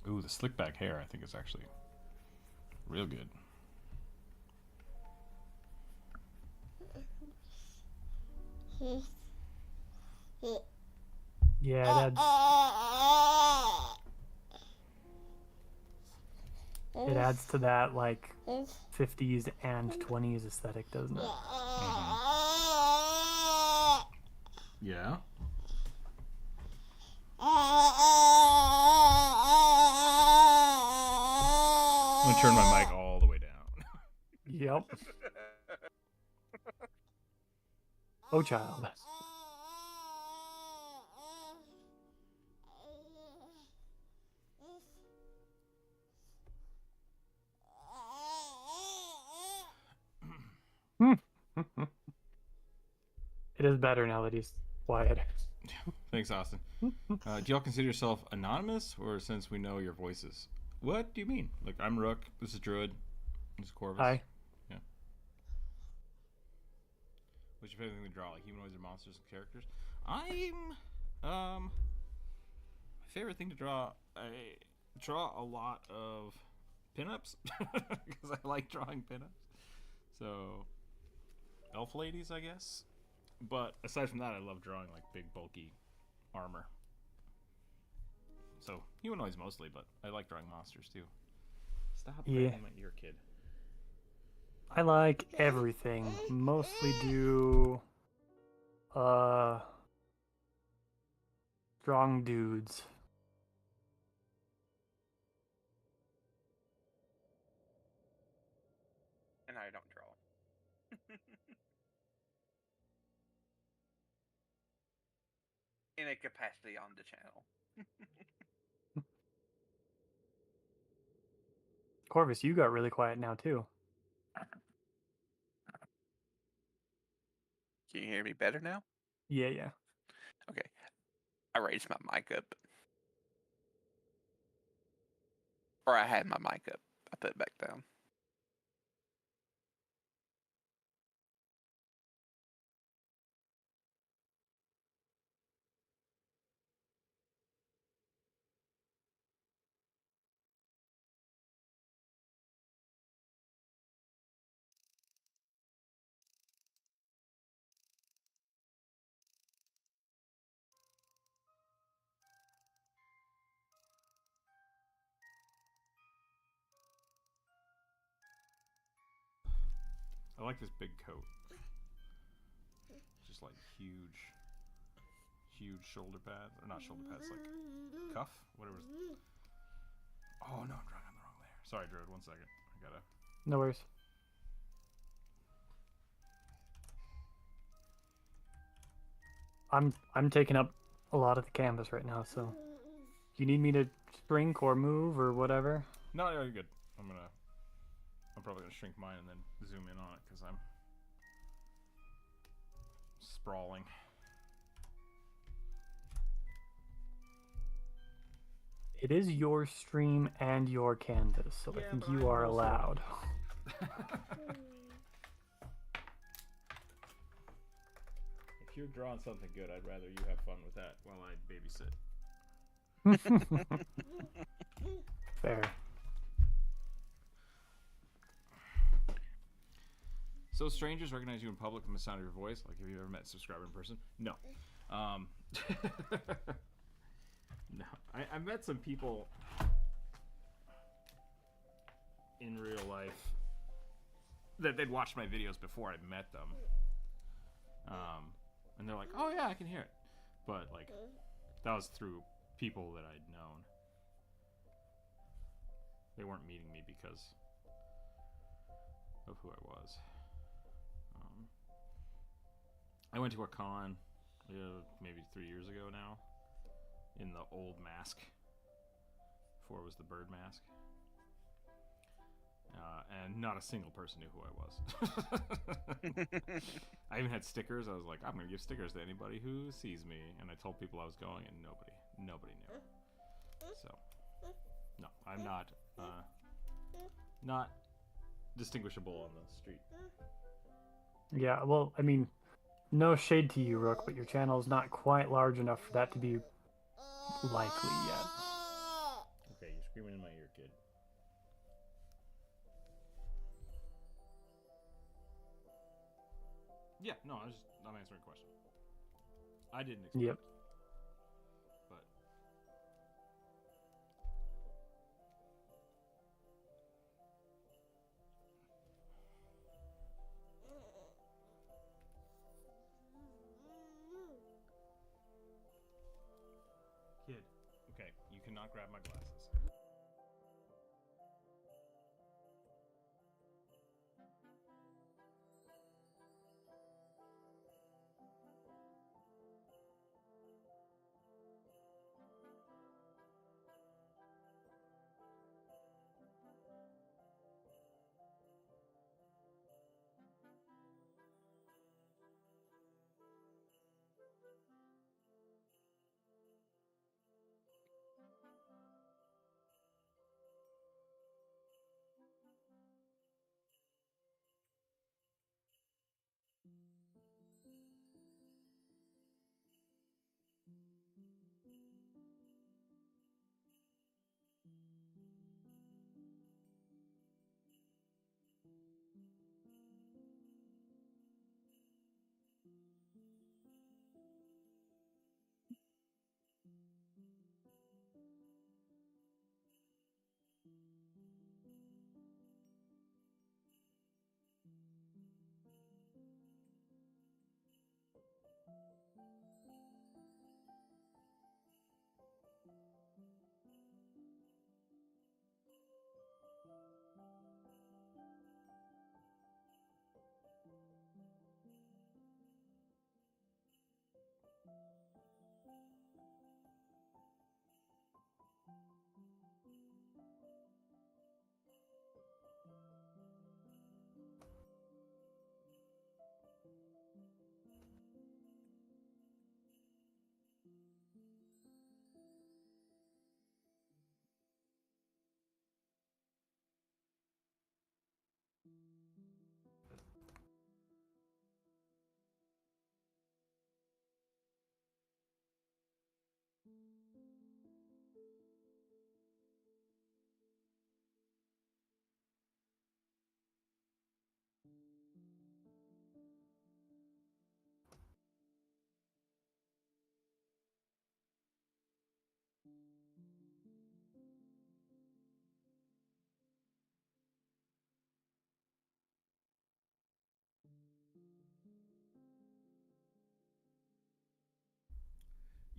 Ooh, the slick back hair I think is actually real good. Yeah, it adds to that like 50s and 20s aesthetic, doesn't it? Yeah. I'm gonna turn my mic all the way down. Yep. Oh, child. It is better now that he's quiet. Thanks, Austin. Do y'all consider yourself anonymous, or since we know your voices? What do you mean? Like, I'm Rook. This is Druid. This is Corvus. Hi. Yeah. What's your favorite thing to draw? Like humanoids or monsters and characters? My favorite thing to draw. I draw a lot of pinups because I like drawing pinups. So, elf ladies, I guess. But aside from that, I love drawing like big, bulky armor. So humanoids mostly, but I like drawing monsters too. Stop grabbing my ear, kid. I like everything. Mostly do strong dudes. And I don't draw. In a capacity on the channel. Corvus, you got really quiet now too. Can you hear me better now? Yeah. Okay. I raised my mic up. Or I had my mic up. I put it back down. I like this big coat. Just like huge. huge shoulder pads, or not shoulder pads, like cuff, whatever. Oh no, I'm drawing on the wrong layer. Sorry, Druid. 1 second. I gotta. No worries. I'm taking up a lot of the canvas right now, so you need me to shrink or move or whatever? No, you're good. I'm probably gonna shrink mine and then zoom in on it because I'm sprawling. It is your stream and your canvas, so Yeah, I think but you I'm are also- allowed. If you're drawing something good, I'd rather you have fun with that while I babysit. Fair. So strangers recognize you in public from the sound of your voice. Like, have you ever met a subscriber in person? No. No. I met some people in real life that they'd watched my videos before I met them. And they're like, oh yeah, I can hear it. But like, that was through people that I'd known. They weren't meeting me because of who I was. I went to a con maybe 3 years ago now in the old mask. Before it was the bird mask. And not a single person knew who I was. I even had stickers. I was like, I'm going to give stickers to anybody who sees me. And I told people I was going, and nobody knew. So, no, I'm not distinguishable on the street. Yeah, well, I mean, no shade to you, Rook, but your channel is not quite large enough for that to be likely yet. Okay, you're screaming in my ear, kid. Yeah, no, I'm answering a question. I didn't expect Yep. it. But kid, okay, you cannot grab my glasses.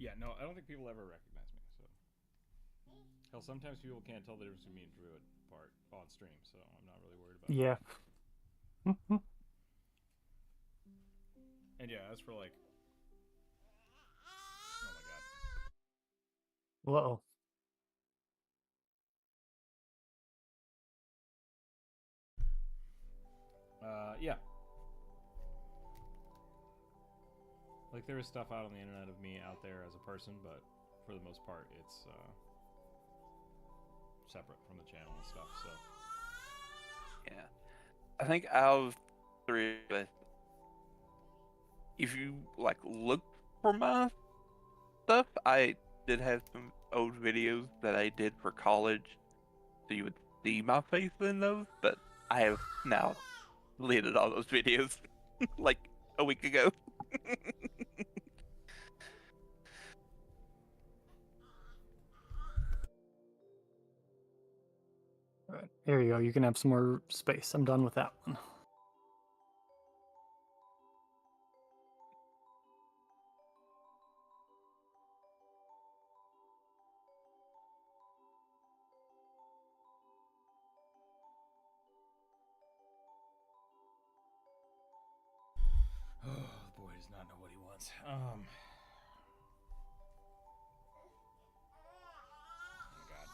Yeah, no, I don't think people ever recognize me. So, hell, sometimes people can't tell the difference between me and Druid part on stream, so I'm not really worried about it. Yeah. And yeah, as for like, oh my god, Whoa. yeah. Like there is stuff out on the internet of me out there as a person, but for the most part, it's separate from the channel and stuff. So Yeah. I think out of three, if you like look for my stuff, I did have some old videos that I did for college, so you would see my face in those. But I have now deleted all those videos, like a week ago. All right. There you go. You can have some more space. I'm done with that one. oh, the boy does not know what he wants. Oh my god.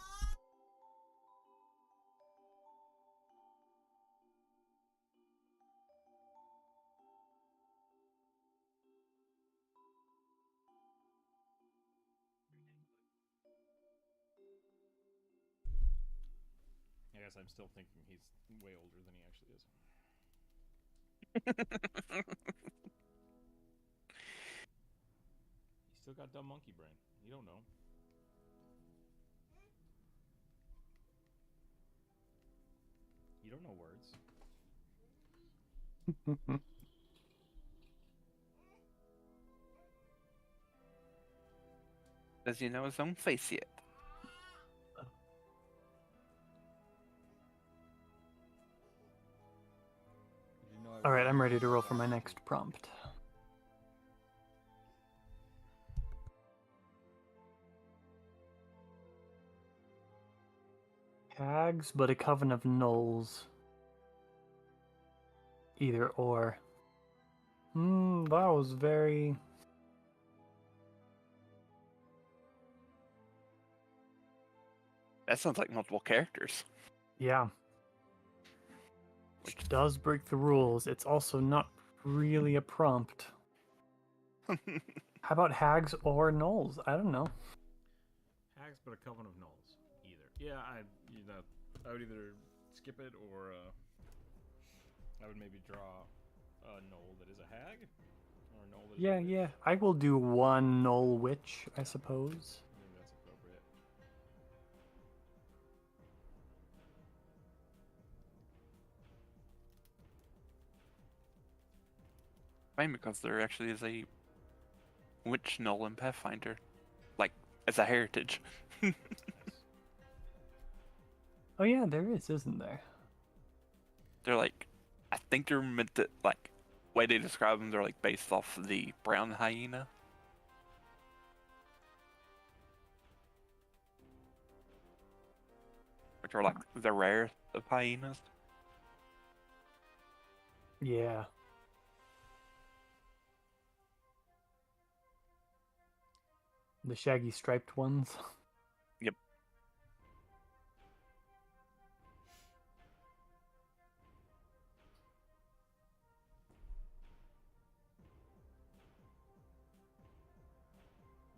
I guess I'm still thinking he's way older than he actually is. He's still got dumb monkey brain. You don't know. You don't know words. Does he know his own face yet? Did you know All right, I'm ready to roll for my next prompt. Hags, but a coven of gnolls. Either or. That was very... That sounds like multiple characters. Yeah. Which does break the rules. It's also not really a prompt. How about hags or gnolls? I don't know. Hags, but a coven of gnolls. Either. Yeah, I would either skip it or I would maybe draw a gnoll that is a hag, or a gnoll that is a witch. Yeah. I will do one gnoll witch, I suppose. I think that's appropriate. Maybe because there actually is a witch gnoll in Pathfinder, like as a heritage. Oh yeah, there is, isn't there? They're like, I think they're meant to like, way they describe them. They're like based off the brown hyena, which are like the rarest of hyenas. Yeah. The shaggy striped ones. Yep.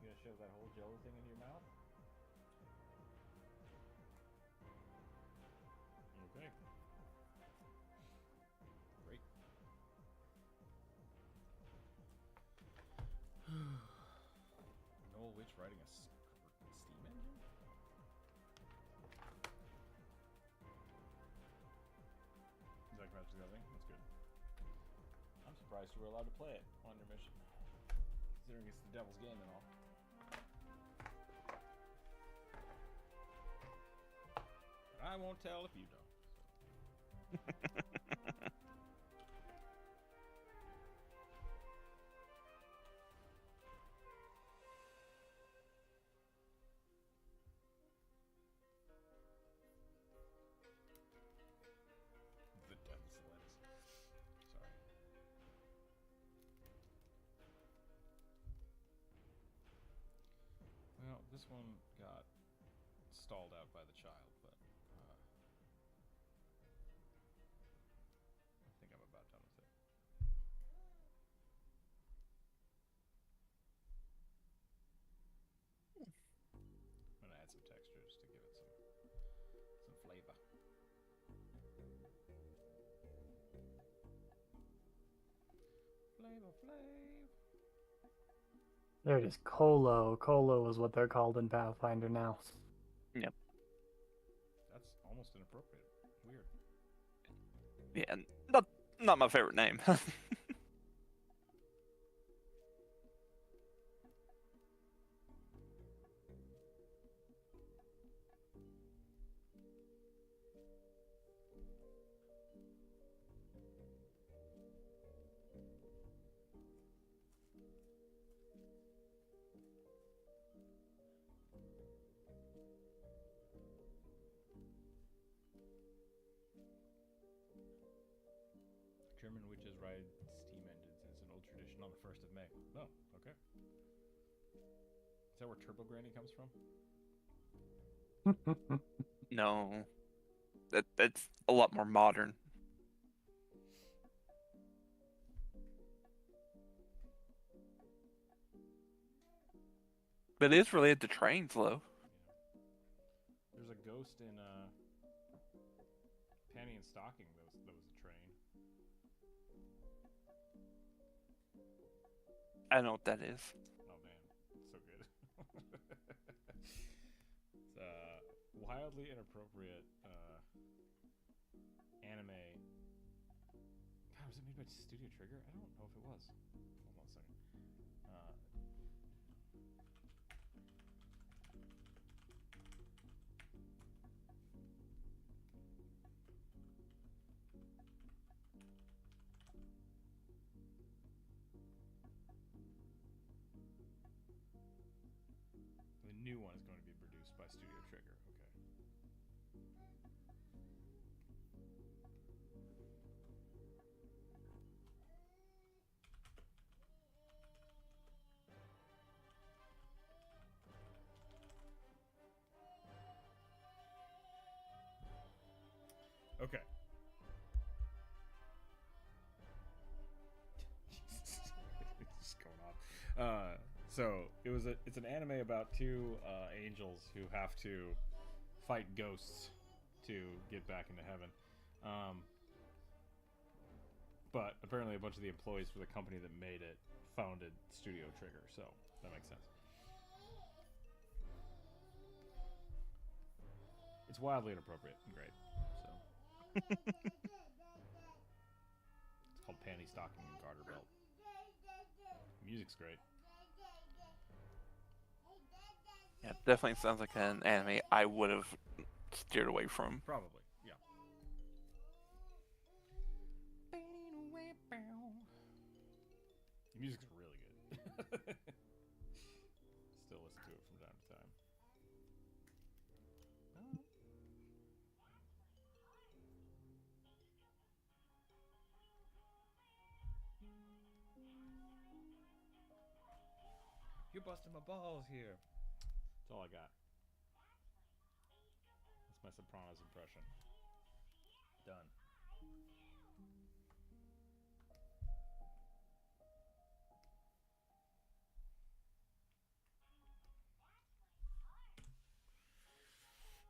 You gonna shove that whole jello thing into your mouth? Okay. Great. Noel Witch riding a steam engine? Is that matches the other thing? That's good. I'm surprised you were allowed to play it on your mission, considering it's the devil's game and all. But I won't tell if you don't. This one got stalled out by the child, but I think I'm about done with it. I'm gonna add some texture just to give it some flavor. Flavor Flav. There it is. Colo. Colo is what they're called in Pathfinder now. Yep. That's almost inappropriate. Weird. Yeah, not my favorite name. German witches ride steam engines. It's an old tradition on the 1st of May. Oh, okay. Is that where Turbo Granny comes from? No, that's a lot more modern. But it is related to trains, though. There's a ghost in Panty and Stocking that was a train. I don't know what that is. Oh man, it's so good. It's wildly inappropriate anime. God, was it made by Studio Trigger? I don't know if it was. Hold on a second. The new one is going to be produced by Studio Trigger. Okay. Okay. It's going off. So it's an anime about two angels who have to fight ghosts to get back into heaven. But apparently a bunch of the employees for the company that made it founded Studio Trigger, so that makes sense. It's wildly inappropriate and great. So it's called Panty Stocking and Garter Belt. Music's great. Yeah, definitely sounds like an anime I would have steered away from. Probably, yeah. The music's really good. Still listen to it from time to time. You're busting my balls here. That's all I got. That's my Sopranos impression. Done.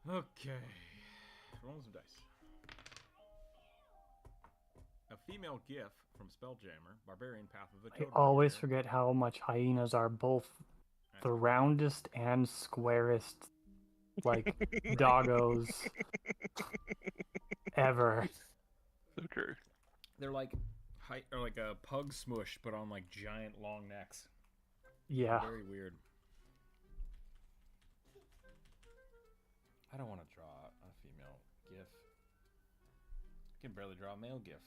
Okay. Rolling some dice. A female gif from Spelljammer, Barbarian Path of the I Totem. always forget how much hyenas are both the roundest and squarest, like, doggos ever. So true. They're like or like a pug smush, but on like giant long necks. Yeah. Very weird. I don't want to draw a female gif. I can barely draw a male gif.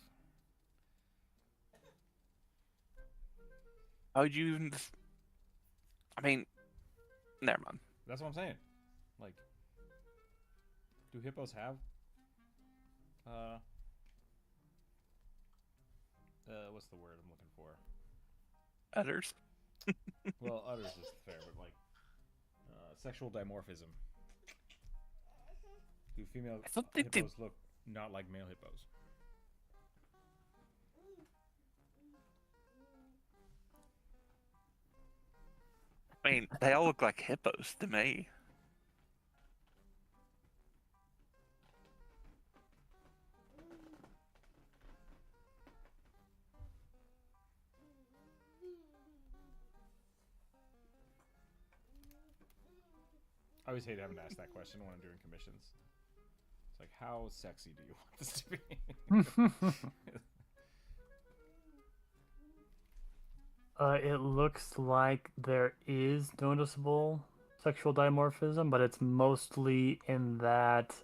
How would you even... I mean, never mind. That's what I'm saying. Like, do hippos have what's the word I'm looking for? Udders. Well, udders is fair, but like Sexual dimorphism. Do female I don't think they- hippos look not like male hippos? I mean, they all look like hippos to me. I always hate having to ask that question when I'm doing commissions. It's like, how sexy do you want this to be? It looks like there is noticeable sexual dimorphism, but it's mostly in that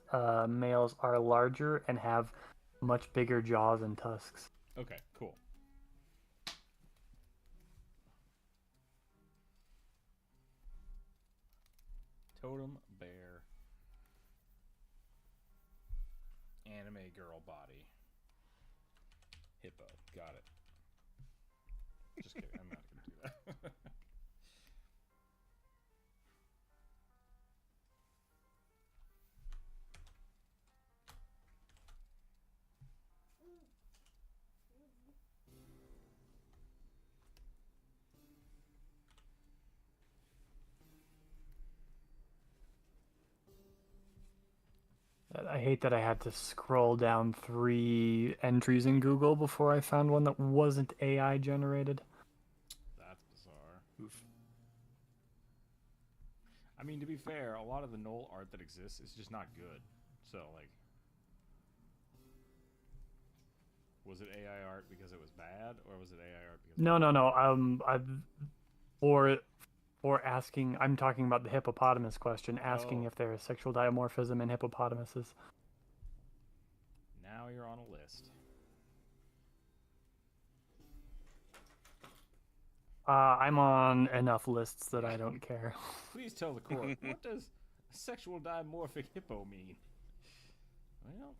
males are larger and have much bigger jaws and tusks. Okay, cool. Totem bear. Anime girl body. Hippo. Got it. Just kidding. I'm not going to do that. I hate that I had to scroll down 3 entries in Google before I found one that wasn't AI generated. That's bizarre. Oof. I mean, to be fair, a lot of the null art that exists is just not good. So, like, was it AI art because it was bad, or was it AI art because? No. For asking, I'm talking about the hippopotamus question, asking Oh. if there is sexual dimorphism in hippopotamuses. Now you're on a list. I'm on enough lists that I don't care. Please tell the court, what does a sexual dimorphic hippo mean? Well,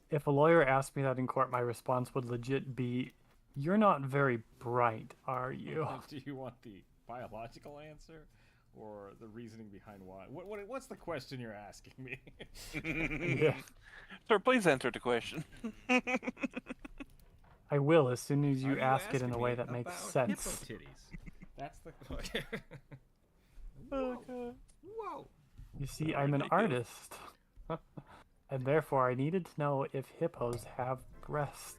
If a lawyer asked me that in court, my response would legit be, "You're not very bright, are you?" do you want the biological answer or the reasoning behind why? What's the question you're asking me? Yeah. Sir, please answer the question. I will as soon as Are you ask it in asking a way me that makes about sense. Hippo titties. That's the. Okay. Whoa! You see, I'm an artist. And therefore I needed to know if hippos have breasts.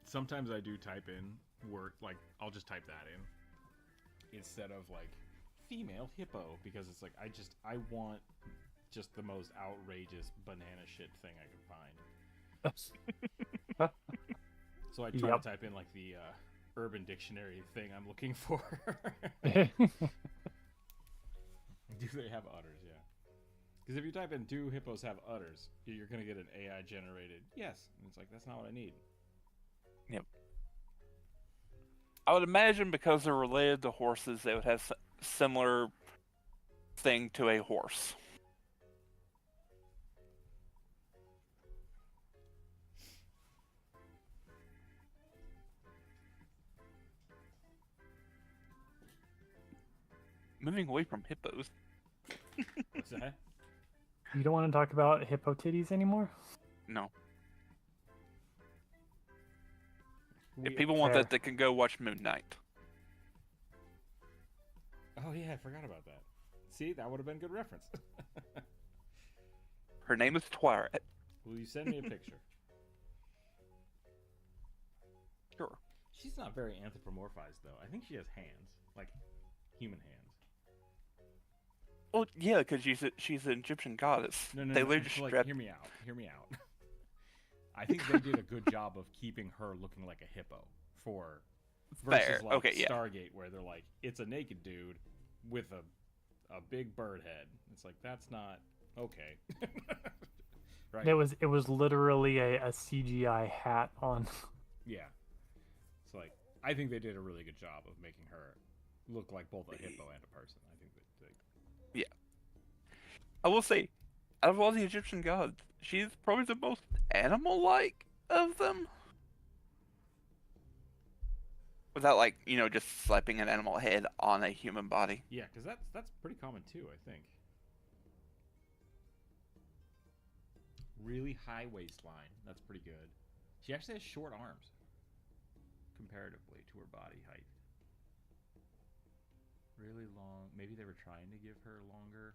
Sometimes I do type in word, like I'll just type that in instead of like female hippo, because it's like I want just the most outrageous banana shit thing I can find. So I try Yep. to type in like the Urban Dictionary thing I'm looking for. Do they have udders? Yeah. Because if you type in "do hippos have udders," you're gonna get an AI generated yes, and it's like that's not what I need. Yep. I would imagine because they're related to horses, they would have similar thing to a horse. Moving away from hippos. What's that? You don't want to talk about hippo titties anymore? No. We- If people want Fair. that, they can go watch Moon Knight. Oh yeah, I forgot about that. See, that would have been a good reference. Her name is Twilight. Will you send me a picture? Sure. She's not very anthropomorphized though. I think she has hands, like human hands. Well, yeah, because she's an Egyptian goddess. No, They no. literally It's like, strap- hear me out. Hear me out. I think they did a good job of keeping her looking like a hippo for versus Fair. like Okay, yeah. Stargate, where they're like it's a naked dude with a big bird head. It's like that's not okay. Right? It was literally a CGI hat on. Yeah. It's like I think they did a really good job of making her look like both a hippo and a person. I think that I will say, out of all the Egyptian gods, she's probably the most animal-like of them. without like just slapping an animal head on a human body. Yeah, because that's pretty common too, I think. Really high waistline. That's pretty good. She actually has short arms, comparatively to her body height. Really long. Maybe they were trying to give her longer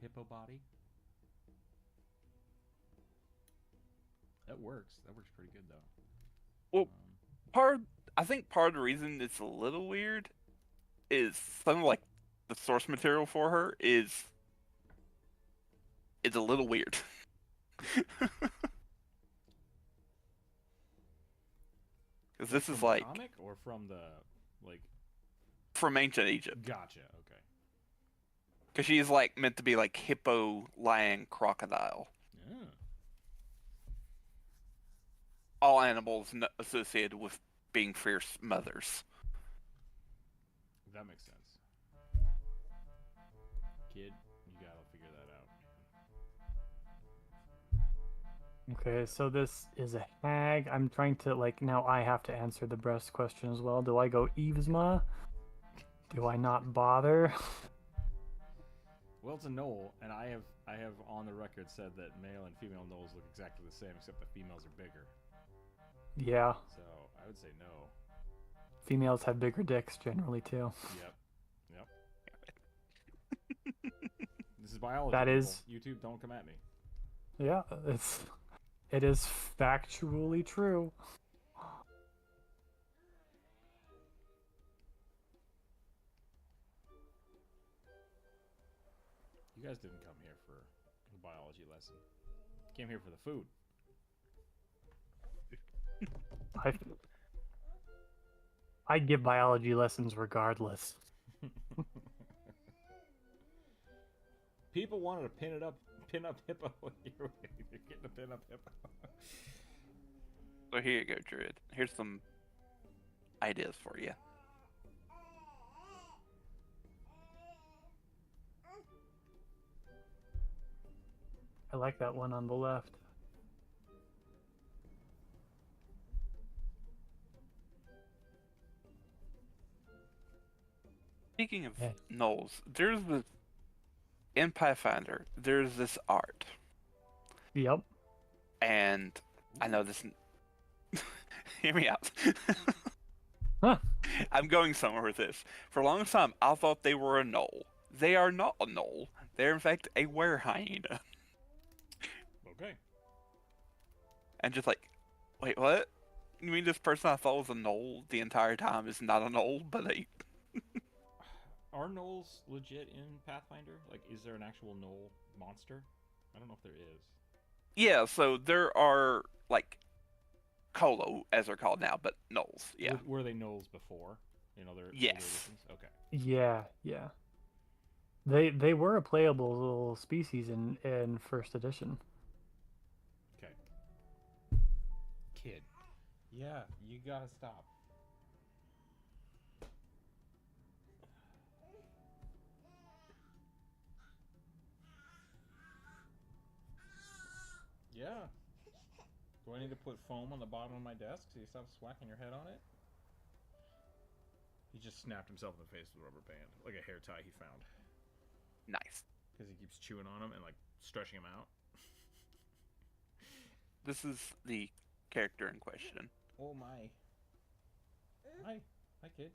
hippo body. That works. That works pretty good though. Well, I think part of the reason it's a little weird is some of like the source material for her is a little weird. Because this is from like the comic or from the like from ancient Egypt. Gotcha. Okay. Because she's like meant to be like hippo, lion, crocodile. Yeah. All animals associated with being fierce mothers. That makes sense. Kid, you gotta figure that out. Okay, so this is a hag. I'm trying to now I have to answer the breast question as well. Do I go Yvesma? Do I not bother? Well, it's a knoll, and I have on the record said that male and female knolls look exactly the same, except the females are bigger. Yeah, So I would say no. females have bigger dicks generally too. Yep. This is biology. That people. is- YouTube. Don't come at me. Yeah, it is factually true. You guys didn't come here for a biology lesson. You came here for the food. I give biology lessons regardless. People wanted to pin up hippo. You're getting a pin up hippo. So here you go, Druid. Here's some ideas for you. I like that one on the left. Speaking of Yeah. gnolls, in Pathfinder, there's this art. Yep. And I know this. Hear me out. Huh. I'm going somewhere with this. For a long time, I thought they were a gnoll. They are not a gnoll. They're in fact a were-hyena. Okay. And just like, wait, what? You mean this person I thought was a gnoll the entire time is not a gnoll, but a... Are gnolls legit in Pathfinder? Like, is there an actual gnoll monster? I don't know if there is. Yeah, so there are, like, Colo, as they're called now, but gnolls, yeah. Were they gnolls before? In other Yes. editions? Okay. Yeah. They were a playable little species in first edition. Okay. Kid. Yeah, you gotta stop. Yeah. Do I need to put foam on the bottom of my desk so you stop swacking your head on it? He just snapped himself in the face with a rubber band, like a hair tie he found. Nice. Because he keeps chewing on him and, like, stretching him out. This is the character in question. Oh my. Hi. Hi, kid.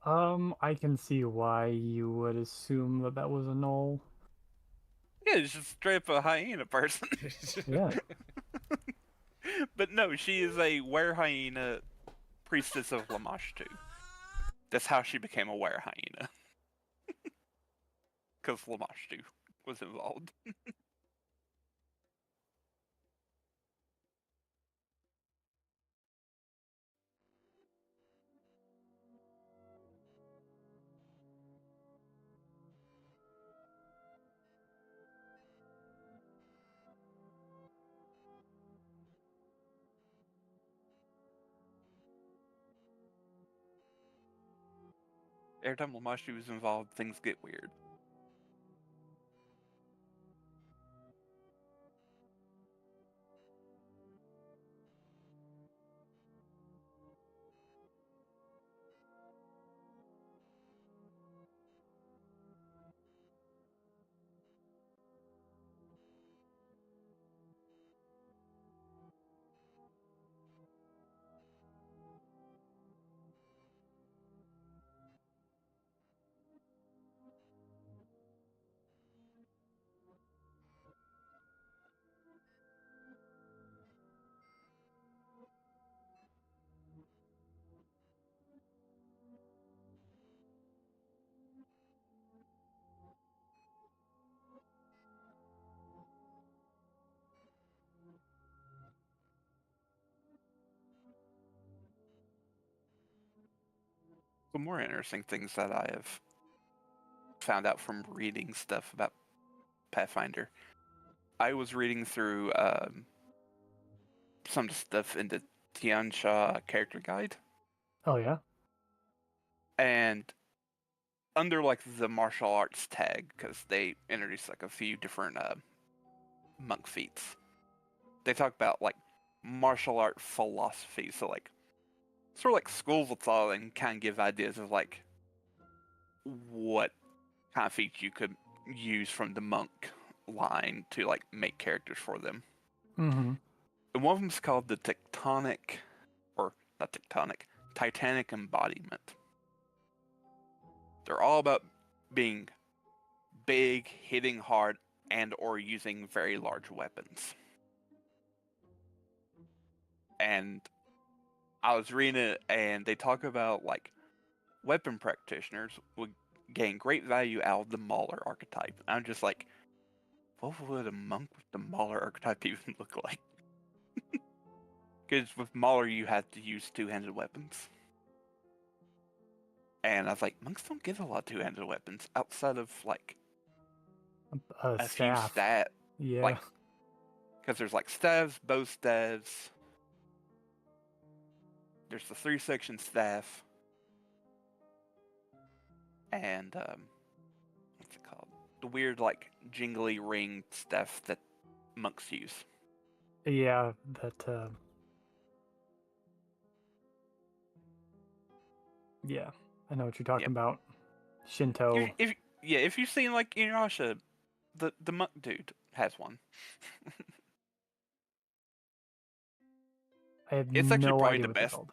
I can see why you would assume that was a gnoll. Yeah, it's just straight up a hyena person. Yeah. But no, she is a were-hyena priestess of Lamashtu. That's how she became a were-hyena. Because Lamashtu was involved. Every time Lamashtu is involved, things get weird. couple more interesting things that I have found out from reading stuff about Pathfinder. I was reading through some stuff in the Tiansha character guide, Oh yeah. and under like the martial arts tag, because they introduced like a few different monk feats. They talk about like martial art philosophy, so like sort of like schools of thought, and kind of give ideas of like what kind of feats you could use from the monk line to like make characters for them. Mm-hmm. And one of them is called the tectonic, or not tectonic, titanic embodiment. They're all about being big, hitting hard, and or using very large weapons. And I was reading it, and they talk about like weapon practitioners would gain great value out of the Mauler archetype. I'm just like, what would a monk with the Mauler archetype even look like? Because with Mauler, you have to use two-handed weapons. And I was like, monks don't get a lot of two-handed weapons outside of like a few Staff. stat, Yeah. like, because there's like staves, bow staves. There's the 3-section staff, and what's it called? The weird like jingly ring staff that monks use. Yeah. That. Yeah. I know what you're talking Yep. about. Shinto. If you've seen like Inuyasha, the monk dude has one. I have It's actually no probably idea the what they're best. called.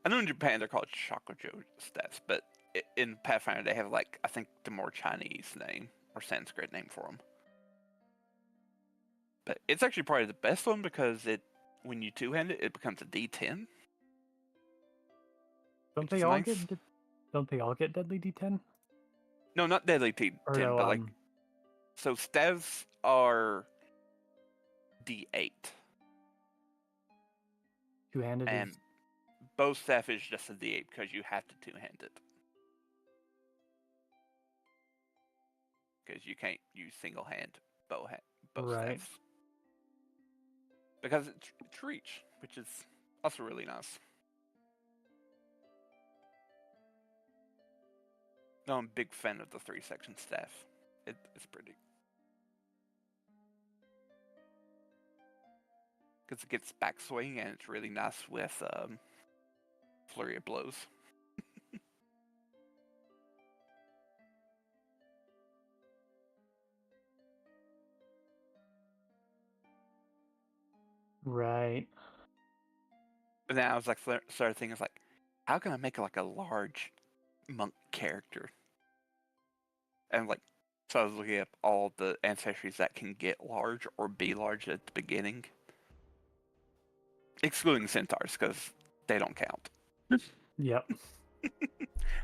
I know in Japan they're called shakujo staffs, but in Pathfinder they have like I think the more Chinese name or Sanskrit name for them. But it's actually probably the best one because when you two-hand it, it becomes a D10. Don't Which they is all nice. get? Don't they all get deadly D10? No, not deadly D10, Or no, but like so staves are D8 two-handed and is. bow staff is just a D8 because you have to two-hand it. Because you can't use single-hand bow Right. staffs. Because it's reach, which is also really nice. No, I'm a big fan of the 3-section staff. It's pretty. Because it gets backswing and it's really nice with flurry of blows. Right. But then I was like, started thinking, like, how can I make like a large monk character? And like, so I was looking up all the ancestries that can get large or be large at the beginning, excluding centaurs because they don't count. Yep.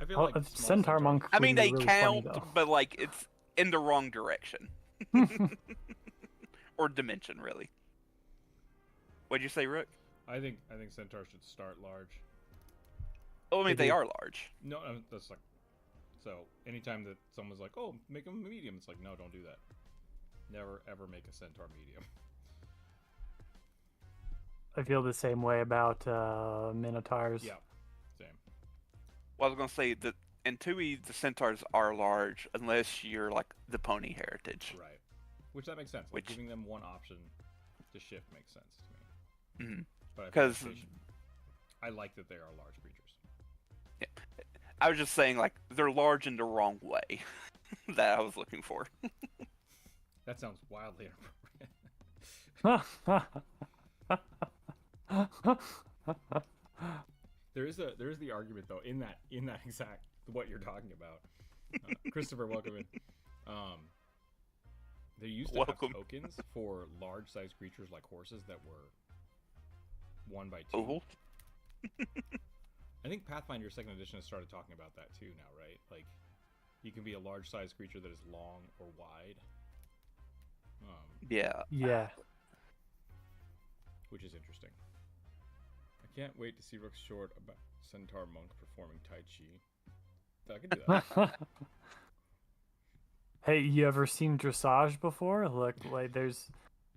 I feel Oh, like a small centaur monk. I mean, would be they really count, funny, but like it's in the wrong direction or dimension, really. What'd you say, Rook? I think centaurs should start large. Oh, I mean, They they do. are large. No, that's like, so anytime that someone's like, oh, make them a medium, it's like, no, don't do that. Never ever make a centaur medium. I feel the same way about minotaurs. Yeah, same. Well, I was gonna say that in 2E, the centaurs are large unless you're like the pony heritage. Right. Which that makes sense. Like, Which- giving them one option to shift makes sense to me. Mm-hmm. But I feel like 'Cause- they should, I like that they are large creatures. I was just saying, like, they're large in the wrong way that I was looking for. That sounds wildly inappropriate. There is the argument though in that exact what you're talking about. Christopher, welcome in. They used to Welcome. have tokens for large-sized creatures like horses that were 1 by 2. Oh, I think Pathfinder 2nd Edition has started talking about that too now, right? Like, you can be a large-sized creature that is long or wide. yeah. Yeah. Which is interesting. I can't wait to see Rook's short about Centaur monk performing Tai Chi. I could do that. Hey, you ever seen dressage before? Look, like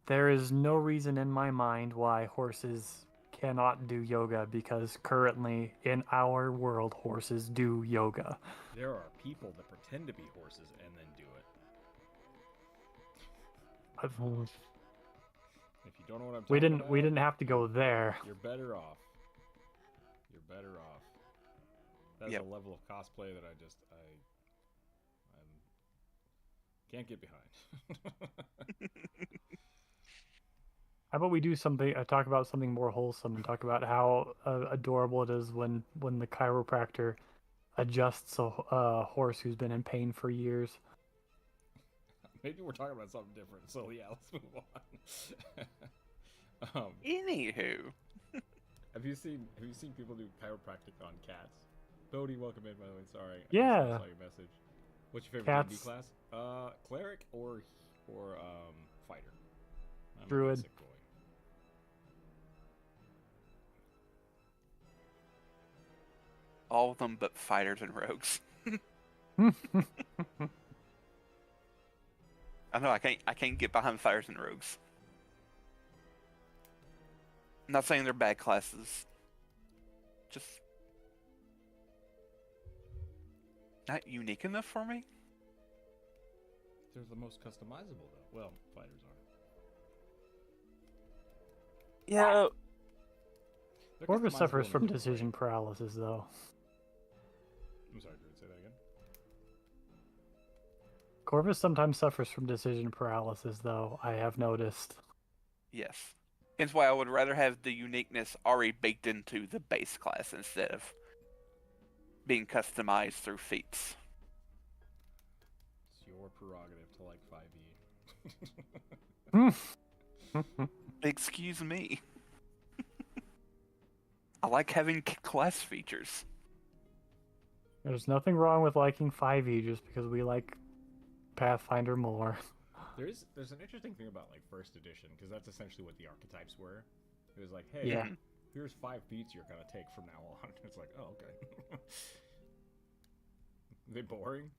there is no reason in my mind why horses cannot do yoga because currently in our world horses do yoga. There are people that pretend to be horses and then do it. If you don't know what I'm talking about, we didn't have to go there. you're better off. You're better off. That's Yep. a level of cosplay that I can't get behind. How about we do something? Talk about something more wholesome and talk about how adorable it is when the chiropractor adjusts a horse who's been in pain for years. Maybe we're talking about something different. So yeah, let's move on. Anywho, Have you seen people do chiropractic on cats? Bodie, welcome in, by the way. Sorry. I Yeah. saw your message. What's your favorite D&D Cats. class? Cleric or fighter? I'm a Druid. basic boy. all of them but fighters and rogues. I know I can't get behind fighters and rogues. I'm not saying they're bad classes. Just not unique enough for me. They're the most customizable, though. Well, fighters are. Yeah. They're Corvus customizable suffers in a from different decision way. paralysis, though. I'm sorry, Druid, say that again. Corvus sometimes suffers from decision paralysis, though, I have noticed. Yes. Hence why I would rather have the uniqueness already baked into the base class instead of being customized through feats. It's your prerogative to like 5e. Excuse me. I like having class features. There's nothing wrong with liking 5e just because we like Pathfinder more. There's an interesting thing about like first edition, because that's essentially what the archetypes were. It was like, hey, Yeah. here's 5 feats you're gonna take from now on. It's like, oh, okay. Are they boring?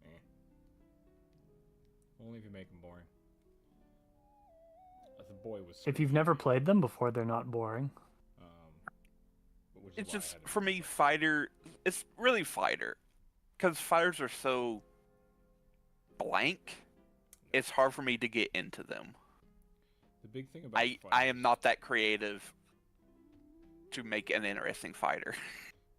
Only if you make them boring. The boy was. If you've never played them before, they're not boring. Which is It's why I just, had to for do me, it. fighter, it's really fighter. Because fighters are so blank, it's hard for me to get into them. The big thing about I fighters, am not that creative to make an interesting fighter.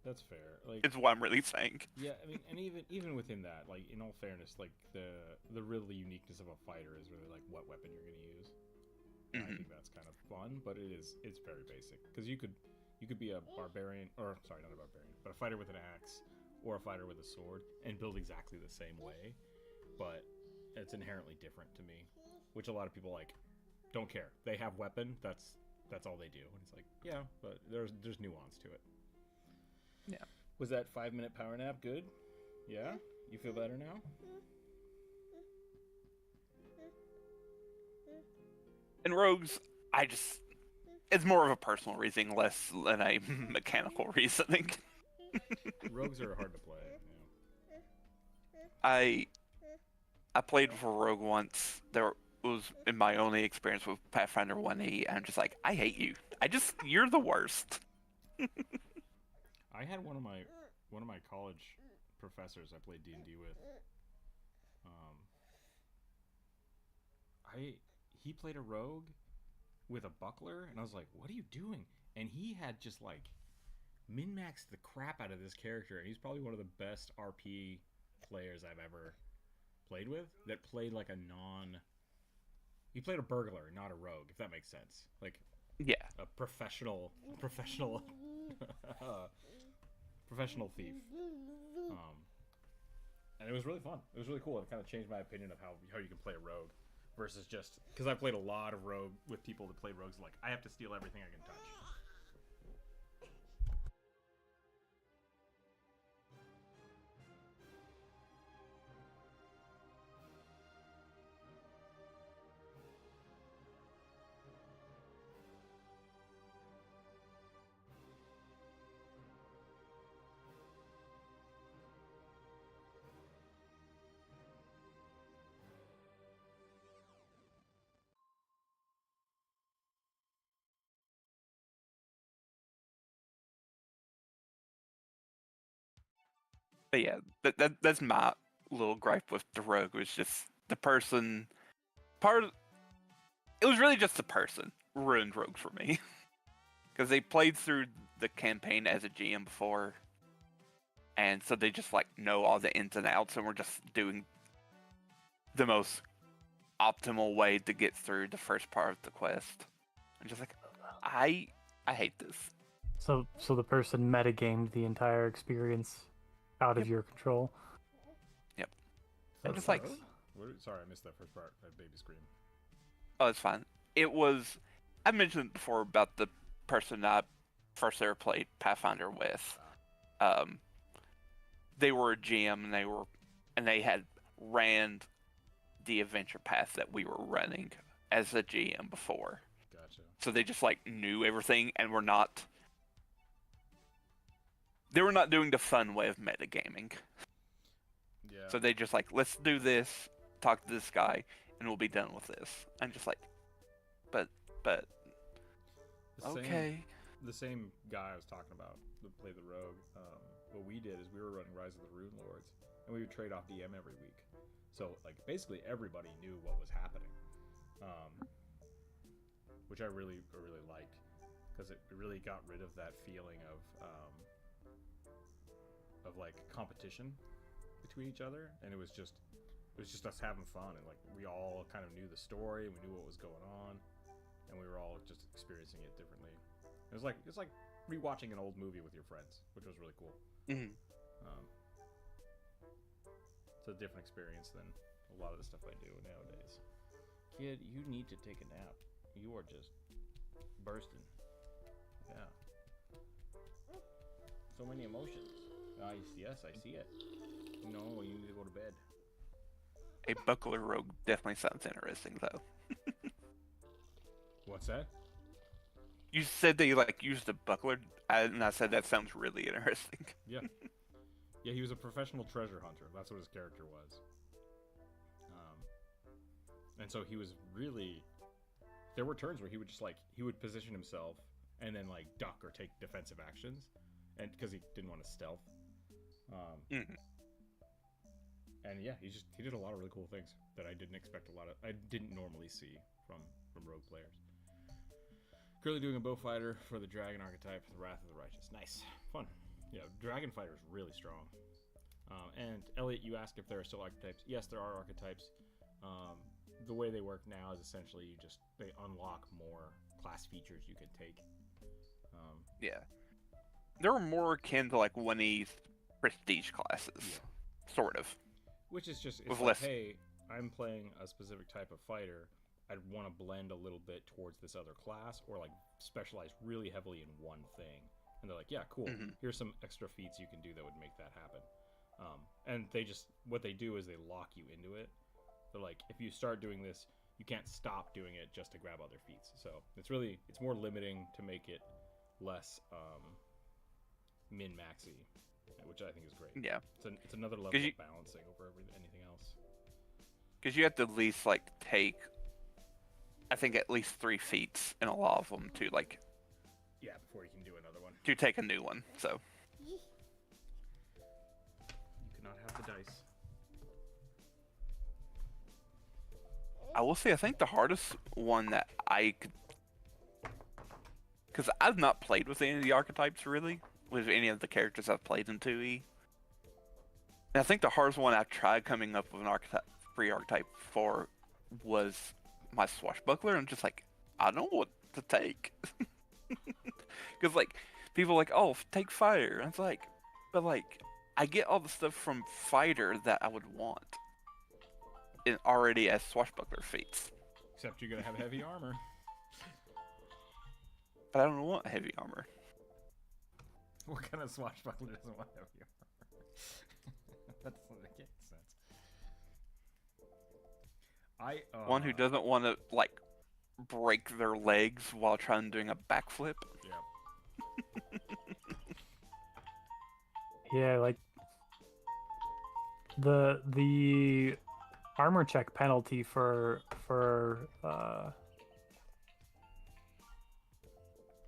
That's fair. Like, Is what I'm really saying. yeah, I mean, and even within that, like, in all fairness, like the real uniqueness of a fighter is really like what weapon you're gonna use. And I think that's kind of fun, but it's very basic, because you could be a barbarian, or sorry, not a barbarian, but a fighter with an axe or a fighter with a sword, and build exactly the same way, but it's inherently different to me, which a lot of people like don't care. They have weapon, that's all they do, and it's like, yeah, but there's nuance to it. Yeah. Was that 5-minute power nap good? Yeah? You feel better now? In rogues, it's more of a personal reasoning, less than a mechanical reasoning. Rogues are hard to play. I played for Rogue once. There was in my only experience with Pathfinder 1e, and I'm just like, I hate you. You're the worst. I had one of my college professors I played D&D with. He played a rogue with a buckler, and I was like, "What are you doing?" And he had just like min-maxed the crap out of this character, and he's probably one of the best RP players I've ever played with. That played like he played a burglar, not a rogue, if that makes sense. Like, Yeah. a professional professional thief. And it was really fun. It was really cool. It kind of changed my opinion of how you can play a rogue versus just, because I played a lot of rogue with people that played rogues, like, I have to steal everything I can touch. But yeah, that's my little gripe with the rogue. Was just the person it was really just the person ruined rogue for me. Because they played through the campaign as a GM before, and so they just like know all the ins and outs, and we're just doing the most optimal way to get through the first part of the quest. I'm just like, I hate this. So the person metagamed the entire experience out of your control. Yep. That I'm just like, sucks. Sorry, I missed that first part. That baby scream. oh, it's fine. It was. I mentioned before about the person I first ever played Pathfinder with. They were a GM, and they had ran the adventure path that we were running as a GM before. Gotcha. So they just like knew everything, and they were not doing the fun way of metagaming. Yeah. So they just like, let's do this, talk to this guy, and we'll be done with this. I'm just like, but The okay. The same guy I was talking about that played the rogue. What we did is we were running Rise of the Rune Lords, and we would trade off DM every week. So like basically everybody knew what was happening, which I really liked, because it really got rid of that feeling of like competition between each other, and it was just us having fun, and like we all kind of knew the story, and we knew what was going on, and we were all just experiencing it differently. It's like rewatching an old movie with your friends, which was really cool. Mm-hmm. It's a different experience than a lot of the stuff I do nowadays. Kid, you need to take a nap. You are just bursting. Yeah. So many emotions. Yes, I see it. No, you need to go to bed. A buckler rogue definitely sounds interesting, though. What's that? You said that you like used a buckler, and I said that sounds really interesting. Yeah. Yeah, he was a professional treasure hunter. That's what his character was. And so he was really... There were turns where he would just like... He would position himself and then like duck or take defensive actions, and because he didn't want to stealth. And yeah, he did a lot of really cool things that I didn't normally see from rogue players. Currently doing a bow fighter for the dragon archetype, the Wrath of the Righteous. Nice, fun. Yeah, dragon fighter is really strong. And Elliot, you asked if there are still archetypes. Yes, there are archetypes. The way they work now is essentially they unlock more class features you can take. Yeah, they're more akin to like one of these prestige classes, sort of. Which is just, it's with like, less... hey, I'm playing a specific type of fighter. I'd want to blend a little bit towards this other class, or like specialize really heavily in one thing. And they're like, yeah, cool. Mm-hmm. Here's some extra feats you can do that would make that happen. And what they do is they lock you into it. They're like, if you start doing this, you can't stop doing it just to grab other feats. So it's more limiting to make it less min-maxy, which I think is great. Yeah. It's another level of balancing over anything else. Because you have to at least like take, I think, at least 3 feats in a lot of them to like... Yeah, before you can do another one. To take a new one, so... You cannot have the dice. I will say, I think the hardest one that I could... Because I've not played with any of the archetypes, really. With any of the characters I've played in 2E. And I think the hardest one I've tried coming up with an free archetype for was my swashbuckler. I'm just like, I don't know what to take. Because, like, people are like, oh, take fighter. And it's like, but, like, I get all the stuff from fighter that I would want already as swashbuckler feats. Except you're going to have heavy armor. But I don't want heavy armor. What kind of swashbuckler doesn't want heavy armor? That doesn't make any sense. One who doesn't want to, like, break their legs while trying doing a backflip. Yeah. Yeah, like the armor check penalty for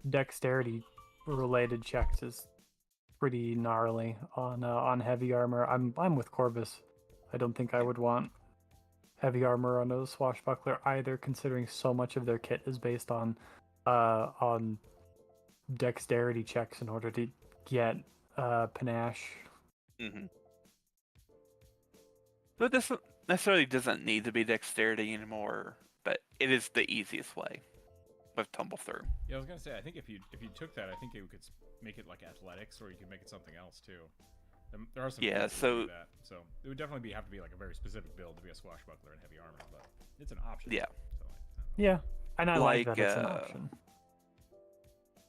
dexterity related checks is pretty gnarly on heavy armor. I'm with Corvus. I don't think I would want heavy armor on a swashbuckler either, considering so much of their kit is based on dexterity checks in order to get panache. Mm-hmm. But this necessarily doesn't need to be dexterity anymore, but it is the easiest way with tumble through. Yeah, I was gonna say, I think if you took that, I think you could make it like athletics, or you could make it something else too. There are some Yeah, feats that so- do that, so it would definitely have to be like a very specific build to be a swashbuckler in heavy armor, but it's an option. Yeah. So, Yeah, and I like Like, that it's an option.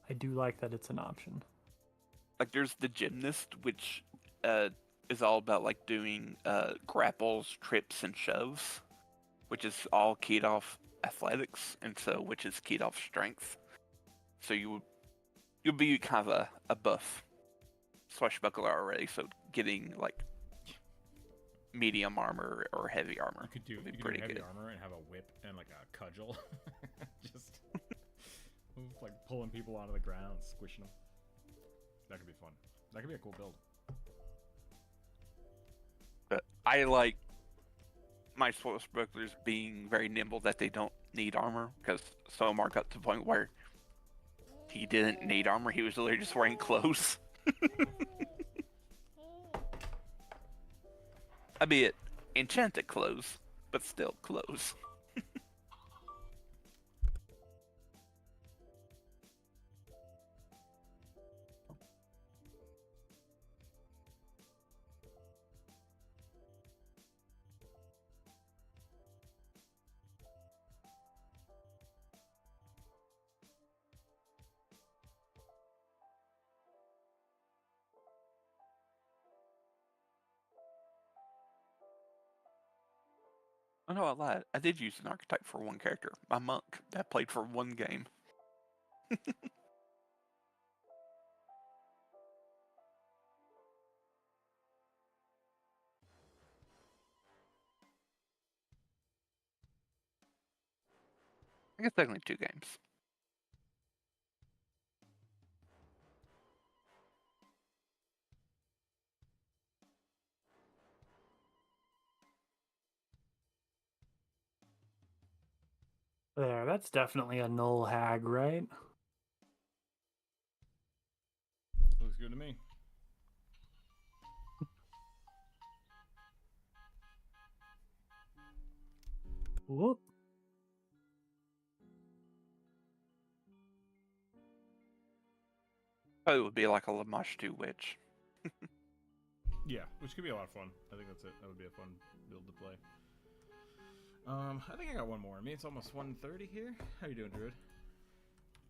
I do like that it's an option. Like there's the gymnast, which is all about like doing grapples, trips, and shoves, which is all keyed off athletics, and so which is keyed off strength. So you'll be kind of a buff swashbuckler already. So getting like medium armor or heavy armor you could do would be you could pretty do heavy good. armor and have a whip and like a cudgel, just like pulling people onto the ground, squishing them. That could be fun. That could be a cool build. But I like my swashbucklers being very nimble, that they don't need armor, because Somar got to the point where he didn't need armor. He was literally just wearing clothes. Albeit enchanted clothes, but still clothes. Oh no, I lied. I did use an archetype for one character, my monk, that played for one game. I guess technically 2 games. There, that's definitely a null hag, right? Looks good to me. Whoop. Probably would be like a Lamashtu witch. Yeah, which could be a lot of fun. I think that's it. That would be a fun build to play. I think I got one more. I mean, it's almost 1:30 here. How you doing, Druid?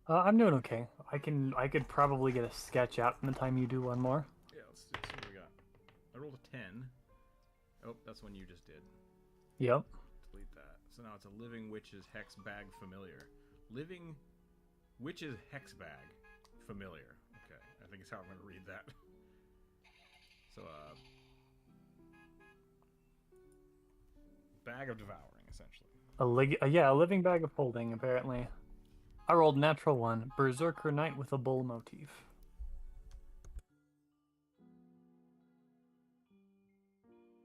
I'm doing okay. I could probably get a sketch out in the time you do one more. Yeah, let's see what we got. I rolled a 10. Oh, that's one you just did. Yep. Delete that. So now it's a Living Witch's Hex Bag Familiar. Living Witch's Hex Bag Familiar. Okay, I think it's how I'm going to read that. So, bag of devouring, essentially. A living bag of holding, apparently. I rolled natural 1. Berserker Knight with a bull motif.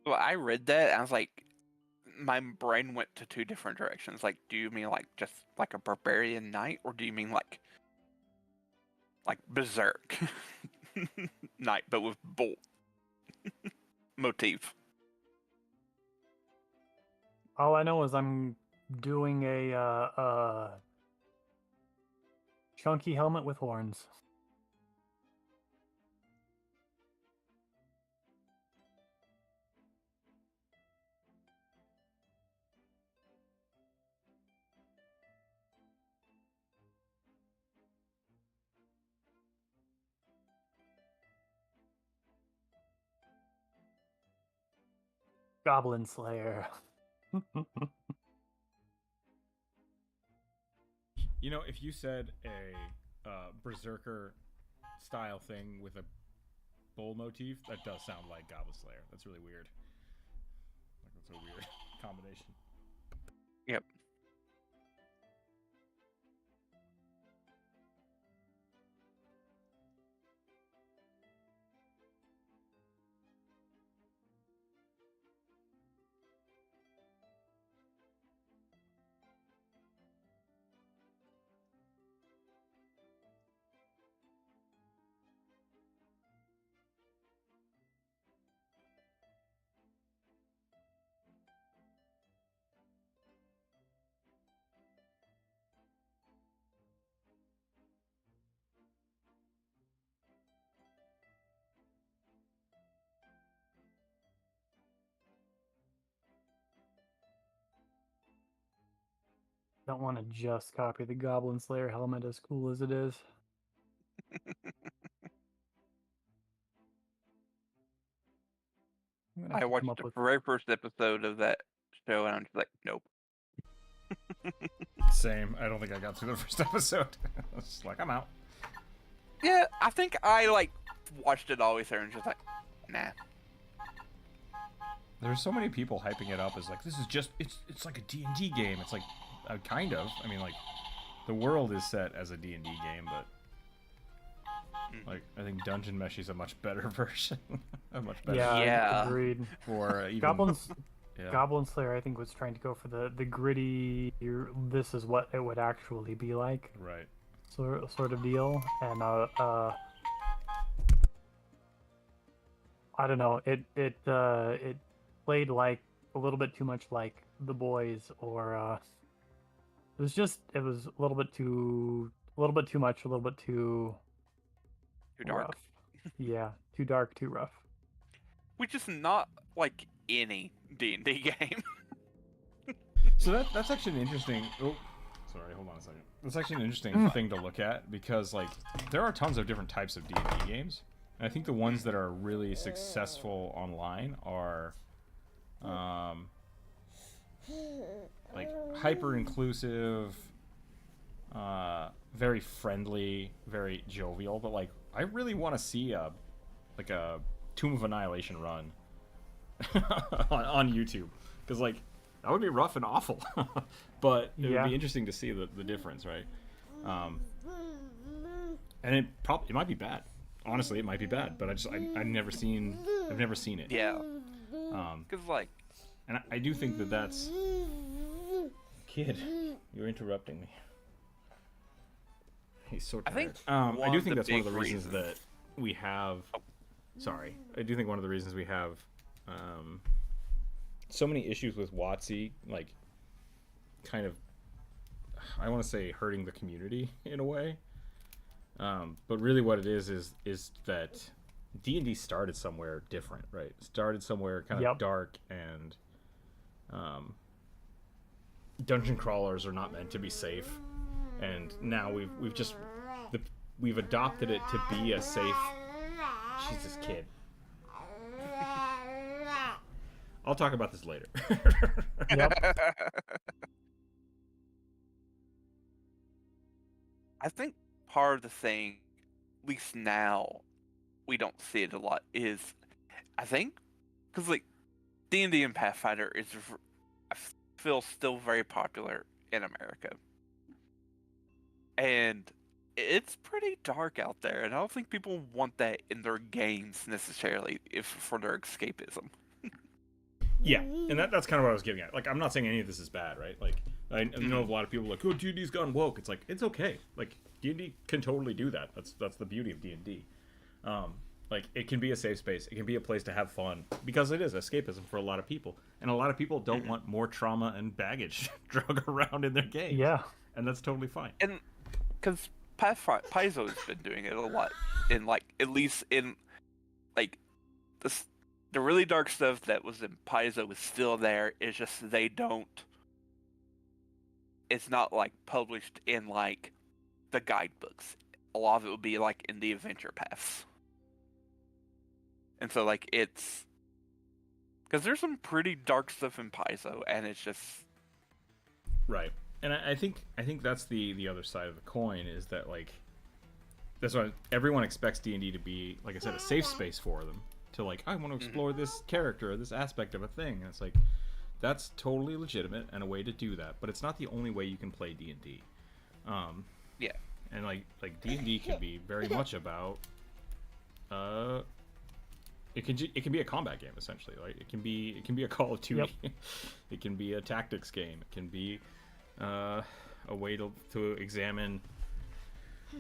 Well, I read that and I was like, my brain went to 2 different directions. Like, do you mean like just like a barbarian knight, or do you mean like berserk knight, but with bull motif? All I know is I'm doing a chunky helmet with horns. Goblin Slayer. You know, if you said a berserker style thing with a bull motif, that does sound like Goblin Slayer. That's really weird. Like, that's a weird combination. Yep. Don't want to just copy the Goblin Slayer helmet, as cool as it is. I'm gonna have I to come watched up the with. very first episode of that show, and I'm just like, nope. Same. I don't think I got through the first episode. I was just like, I'm out. Yeah, I think I like watched it all the way through and just like, nah. There's so many people hyping it up as like, this is just, it's like a D&D game. It's like, kind of. I mean, like, the world is set as a D&D game, but like, I think Dungeon Mesh is a much better version. A much better Yeah. Agreed. for even... Goblin Slayer, I think, was trying to go for the gritty. This is what it would actually be like. Right. Sort of deal, and I don't know. It played like a little bit too much like The Boys, or it was a little bit too much, a little bit too dark. rough. Yeah, too dark, too rough. Which is not like any D&D game. So that's actually an interesting... Oh, sorry, hold on a second. That's actually an interesting thing to look at, because like there are tons of different types of D&D games. And I think the ones that are really successful online are like hyper inclusive, very friendly, very jovial, but like I really want to see a Tomb of Annihilation run on YouTube, because like that would be rough and awful. But it would be interesting to see the difference, right? And it might be bad. Honestly, it might be bad, but I've never seen it. Yeah. Because like, and I do think that's... Kid, you're interrupting me. He's so tired. I do think that's one of the reasons that we have... Sorry. I do think one of the reasons we have so many issues with WotC, like, kind of, I want to say hurting the community in a way. But really what it is that D&D started somewhere different, right? Started somewhere kind of dark, and dungeon crawlers are not meant to be safe. And now we've adopted it to be a safe... Jesus, kid. I'll talk about this later. I think part of the thing, at least now, we don't see it a lot, is, I think, because like D&D and Pathfinder is, I feel, still very popular in America, and it's pretty dark out there, and I don't think people want that in their games necessarily, for their escapism. Yeah, and that's kind of what I was getting at. Like, I'm not saying any of this is bad, right? Like, I know a lot of people are like, oh, D&D's gone woke. It's like, it's okay. Like, D&D can totally do that. That's the beauty of D&D. Like, it can be a safe space. It can be a place to have fun, because it is escapism for a lot of people. And a lot of people don't want more trauma and baggage drug around in their games. Yeah. And that's totally fine. And, because Paizo's been doing it a lot, in, like, at least in, like, the really dark stuff that was in Paizo is still there. It's just it's not like published in like the guidebooks. A lot of it would be like in the adventure paths. And so like it's because there's some pretty dark stuff in Paizo, and it's just right. And I think that's the other side of the coin, is that like that's why everyone expects D&D to be, like I said, a safe space for them. To like, I want to explore this character or this aspect of a thing. And it's like, that's totally legitimate and a way to do that, but it's not the only way you can play D&D. Yeah. And like D&D can be very much about it can be a combat game, essentially. Like it can be a Call of Duty. Yep. It can be a tactics game. It can be a way to examine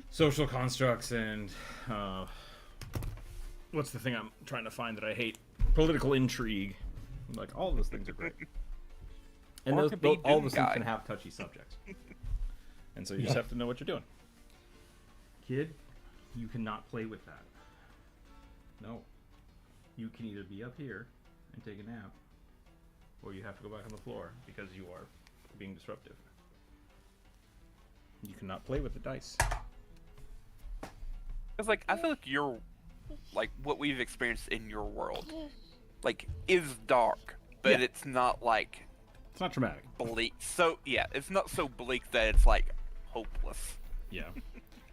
social constructs and what's the thing I'm trying to find that I hate? Political intrigue. Like, all of those things are great. And all those things can have touchy subjects. And so you just have to know what you're doing. Kid, you cannot play with that. No. You can either be up here and take a nap, or you have to go back on the floor because you are being disruptive. You cannot play with the dice. It's like I feel like you're like what we've experienced in your world, like is dark, but Yeah. it's not like It's not traumatic. bleak. So yeah, it's not so bleak that it's like hopeless. Yeah.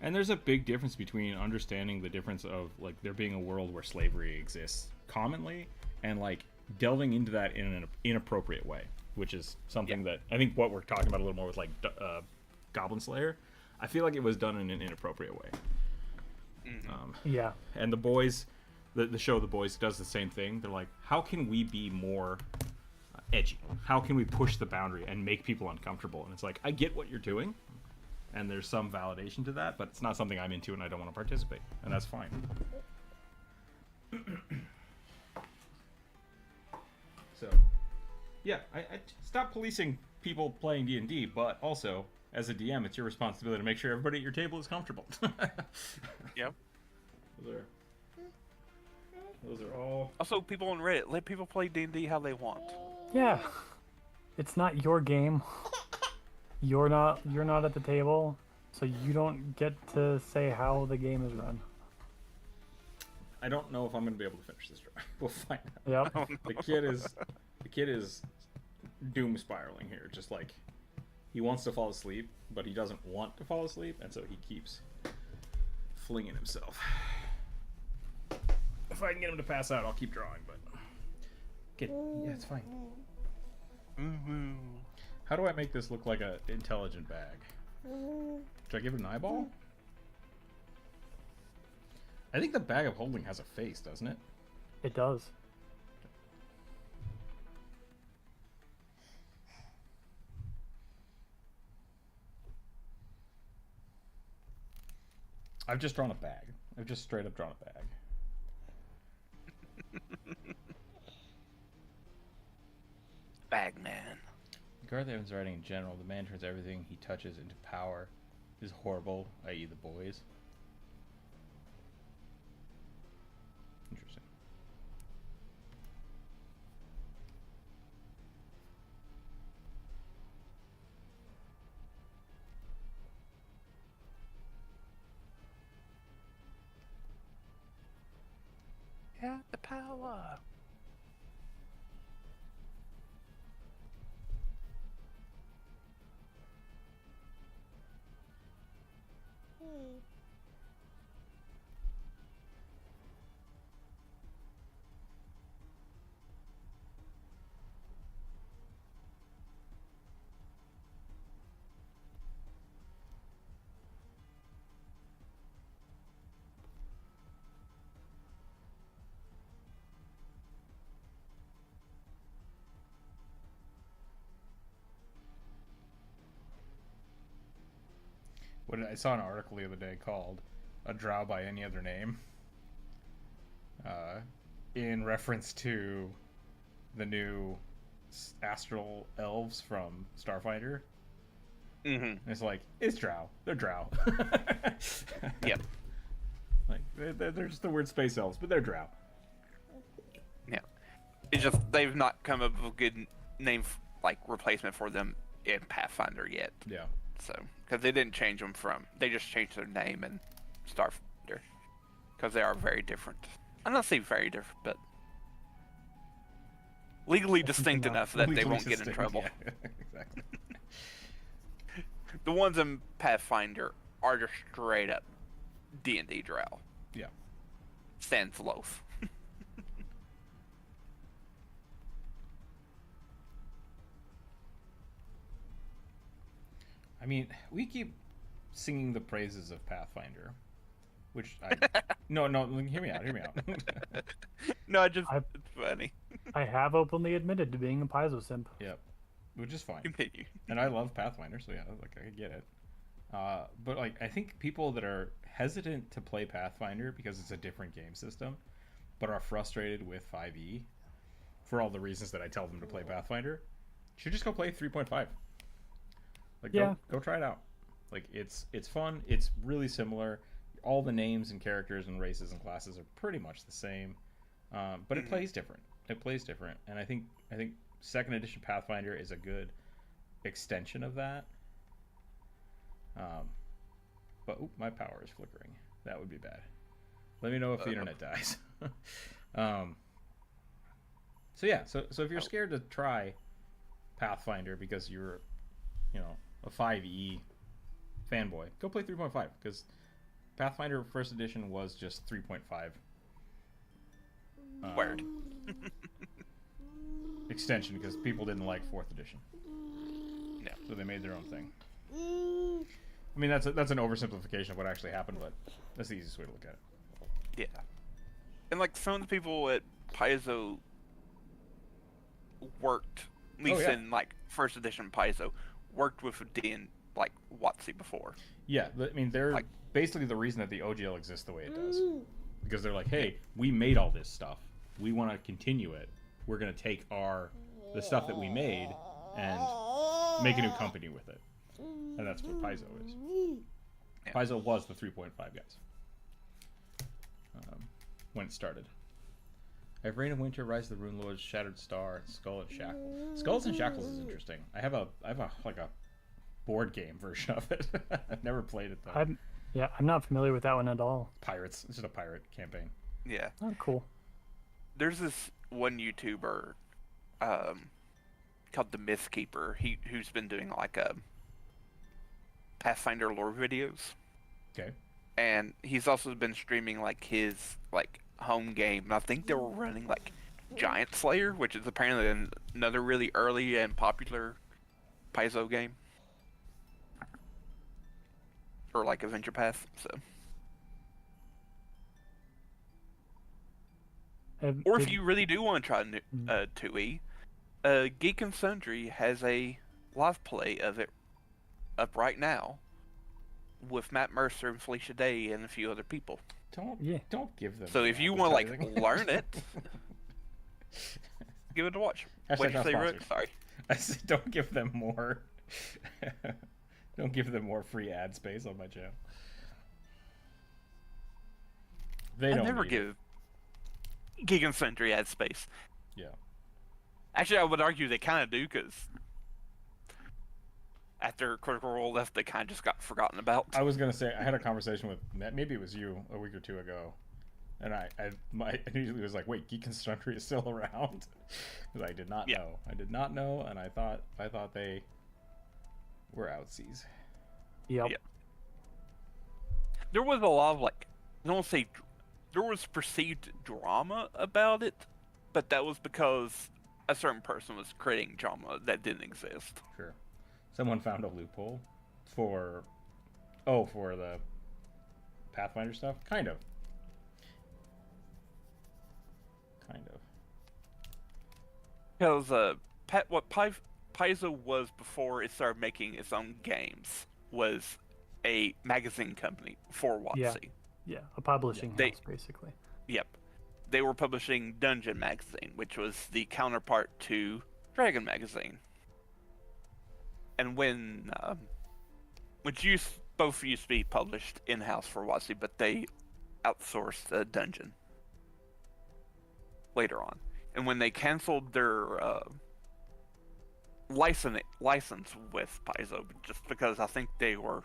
And there's a big difference between understanding the difference of like there being a world where slavery exists commonly and like delving into that in an inappropriate way, which is something that I think what we're talking about a little more with like Goblin Slayer. I feel like it was done in an inappropriate way. Yeah. And the boys, the show The Boys does the same thing. They're like, how can we be more edgy? How can we push the boundary and make people uncomfortable? And it's like, I get what you're doing, and there's some validation to that, but it's not something I'm into and I don't want to participate, and that's fine. So, yeah, I stop policing people playing D&D, but also, as a DM, it's your responsibility to make sure everybody at your table is comfortable. Yep. Those are all... Also, people on Reddit, let people play D&D how they want. Yeah. It's not your game. You're not at the table, so you don't get to say how the game is run. I don't know if I'm going to be able to finish this try. We'll find out. Yep. The kid is doom spiraling here. Just like he wants to fall asleep, but he doesn't want to fall asleep, and so he keeps flinging himself. If I can get him to pass out, I'll keep drawing. But yeah, it's fine. Mm-hmm. How do I make this look like an intelligent bag? Should I give it an eyeball? I think the bag of holding has a face, doesn't it? It does. I've just drawn a bag. I've just straight up drawn a bag. Bagman. Garth Evans' writing in general, the man turns everything he touches into power, is horrible, i.e. the boys. Interesting. Yeah, the power. I saw an article the other day called "A Drow by Any Other Name," in reference to the new astral elves from Starfighter. Mm-hmm. It's like, it's drow. They're drow. Yep. Like they're just the word space elves, but they're drow. Yeah. It's just they've not come up with a good name like replacement for them in Pathfinder yet. Yeah. So, because they didn't change them they just changed their name in Starfinder. Because they are very different. I'm not saying very different, but legally distinct enough that they won't get in trouble. Yeah, exactly. The ones in Pathfinder are just straight up D&D drow. Yeah. Sans loaf. I mean, we keep singing the praises of Pathfinder, which I no, hear me out. No, it's funny. I have openly admitted to being a Paizo simp. Yep, which is fine. Continue. And I love Pathfinder, so yeah, like I get it. But like, I think people that are hesitant to play Pathfinder because it's a different game system, but are frustrated with 5e for all the reasons that I tell them to play Pathfinder, should just go play 3.5. Like, yeah. go try it out. Like, it's fun. It's really similar. All the names and characters and races and classes are pretty much the same, but it plays different. And I think second edition Pathfinder is a good extension of that. but oop, my power is flickering. That would be bad. Let me know if the internet dies. So yeah, so if you're scared to try Pathfinder because you're, a 5e fanboy, go play 3.5 because Pathfinder First Edition was just 3.5. Word. Extension because people didn't like 4th edition. Yeah. So they made their own thing. I mean, that's an oversimplification of what actually happened, but that's the easiest way to look at it. Yeah. And like some of the people at Paizo worked, at least in like first edition Paizo, worked with D and like WotC before. Yeah, I mean they're basically the reason that the OGL exists the way it does. Because they're like, hey, we made all this stuff. We want to continue it. We're gonna take the stuff that we made and make a new company with it. And that's what Paizo is. Yeah. Paizo was the 3.5 guys. When it started. I have Reign of Winter, Rise of the Rune Lords, Shattered Star, Skull and Shackles. Skulls and Shackles is interesting. I have a board game version of it. I've never played it though. I'm not familiar with that one at all. Pirates. It's just a pirate campaign. Yeah. Oh, cool. There's this one YouTuber called the Mythkeeper. Who's been doing like Pathfinder lore videos. Okay. And he's also been streaming like his like home game. And I think they were running like Giant Slayer, which is apparently another really early and popular Paizo game. Or like Adventure Path, so. Or if you really do want to try 2E, Geek and Sundry has a live play of it up right now with Matt Mercer and Felicia Day and a few other people. Don't give them. So if you want to like learn it, give it a watch. What did you say, Rook? Sorry. I said don't give them more. Don't give them more free ad space on my channel. They don't never need give Geek and Sundry ad space. Yeah. Actually, I would argue they kind of do, because after Critical Role left, they kind of just got forgotten about. I was gonna say I had a conversation with maybe it was you a week or two ago, and I immediately was like, "Wait, Geek and Sundry is still around?" Because I did not know. I did not know, and I thought they were outsies. Yep. There was a lot of like, I don't want to say, there was perceived drama about it, but that was because a certain person was creating drama that didn't exist. Sure. Someone found a loophole for the Pathfinder stuff? Kind of. Because what Paizo was before it started making its own games was a magazine company for WotC. Yeah, a publishing house, basically. Yep. They were publishing Dungeon Magazine, which was the counterpart to Dragon Magazine. And which both used to be published in-house for WotC, but they outsourced Dungeon later on. And when they canceled their license with Paizo, just because I think they were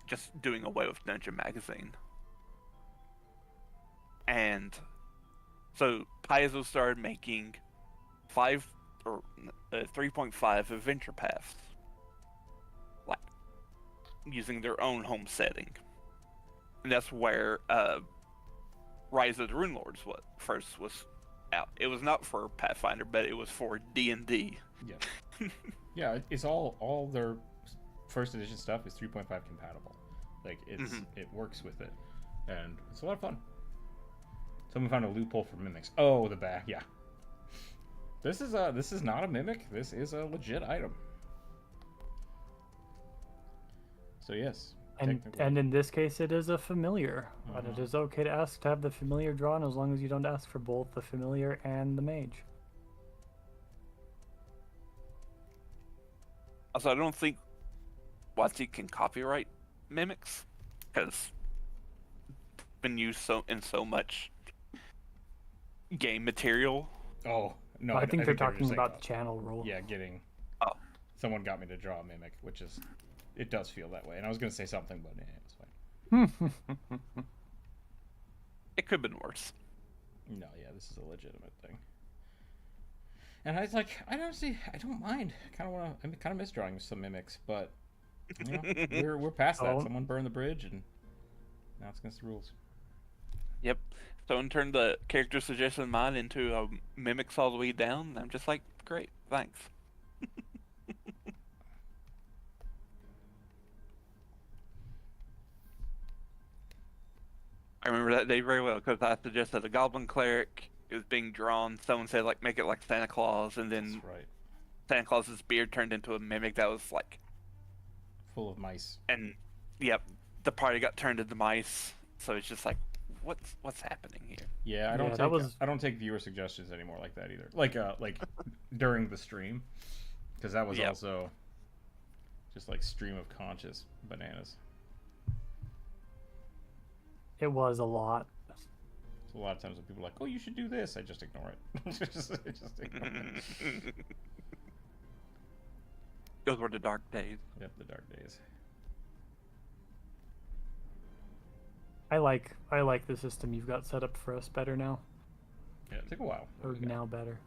just doing away with Dungeon Magazine. And so Paizo started making 3.5 adventure paths, like using their own home setting, and that's where Rise of the Rune Lords first was out. It was not for Pathfinder, but it was for D&D. Yeah, yeah. It's all their first edition stuff is 3.5 compatible. Like it works with it, and it's a lot of fun. Someone found a loophole for mimics. Oh, the back. Yeah. This is not a mimic. This is a legit item. So yes. And in this case, it is a familiar. But it is okay to ask to have the familiar drawn as long as you don't ask for both the familiar and the mage. Also, I don't think WotC can copyright mimics because it's been used in so much game material. Oh no! I think they're talking about the channel rule. Yeah, someone got me to draw a mimic, which is it does feel that way. And I was gonna say something, but it's fine. It could have been worse. No, yeah, this is a legitimate thing. And I was like, I don't mind. I kind of miss drawing some mimics, but you know, we're past that. Oh. Someone burned the bridge, and now it's against the rules. Yep. Someone turned the character suggestion mine into a mimics all the way down. And I'm just like, great, thanks. I remember that day very well because I suggested a goblin cleric. It was being drawn. Someone said like make it like Santa Claus, and then That's right. Santa Claus's beard turned into a mimic that was like, Full of mice. and yep, the party got turned into mice. So it's just like, what's happening here? Yeah, I don't take viewer suggestions anymore like that either. Like during the stream, because that was also just like stream of conscious bananas. It was a lot. So a lot of times when people are like, "Oh, you should do this," I just ignore it. just ignore it. Those were the dark days. Yep, the dark days. I like the system you've got set up for us better now. Yeah, it took a while. Or now better.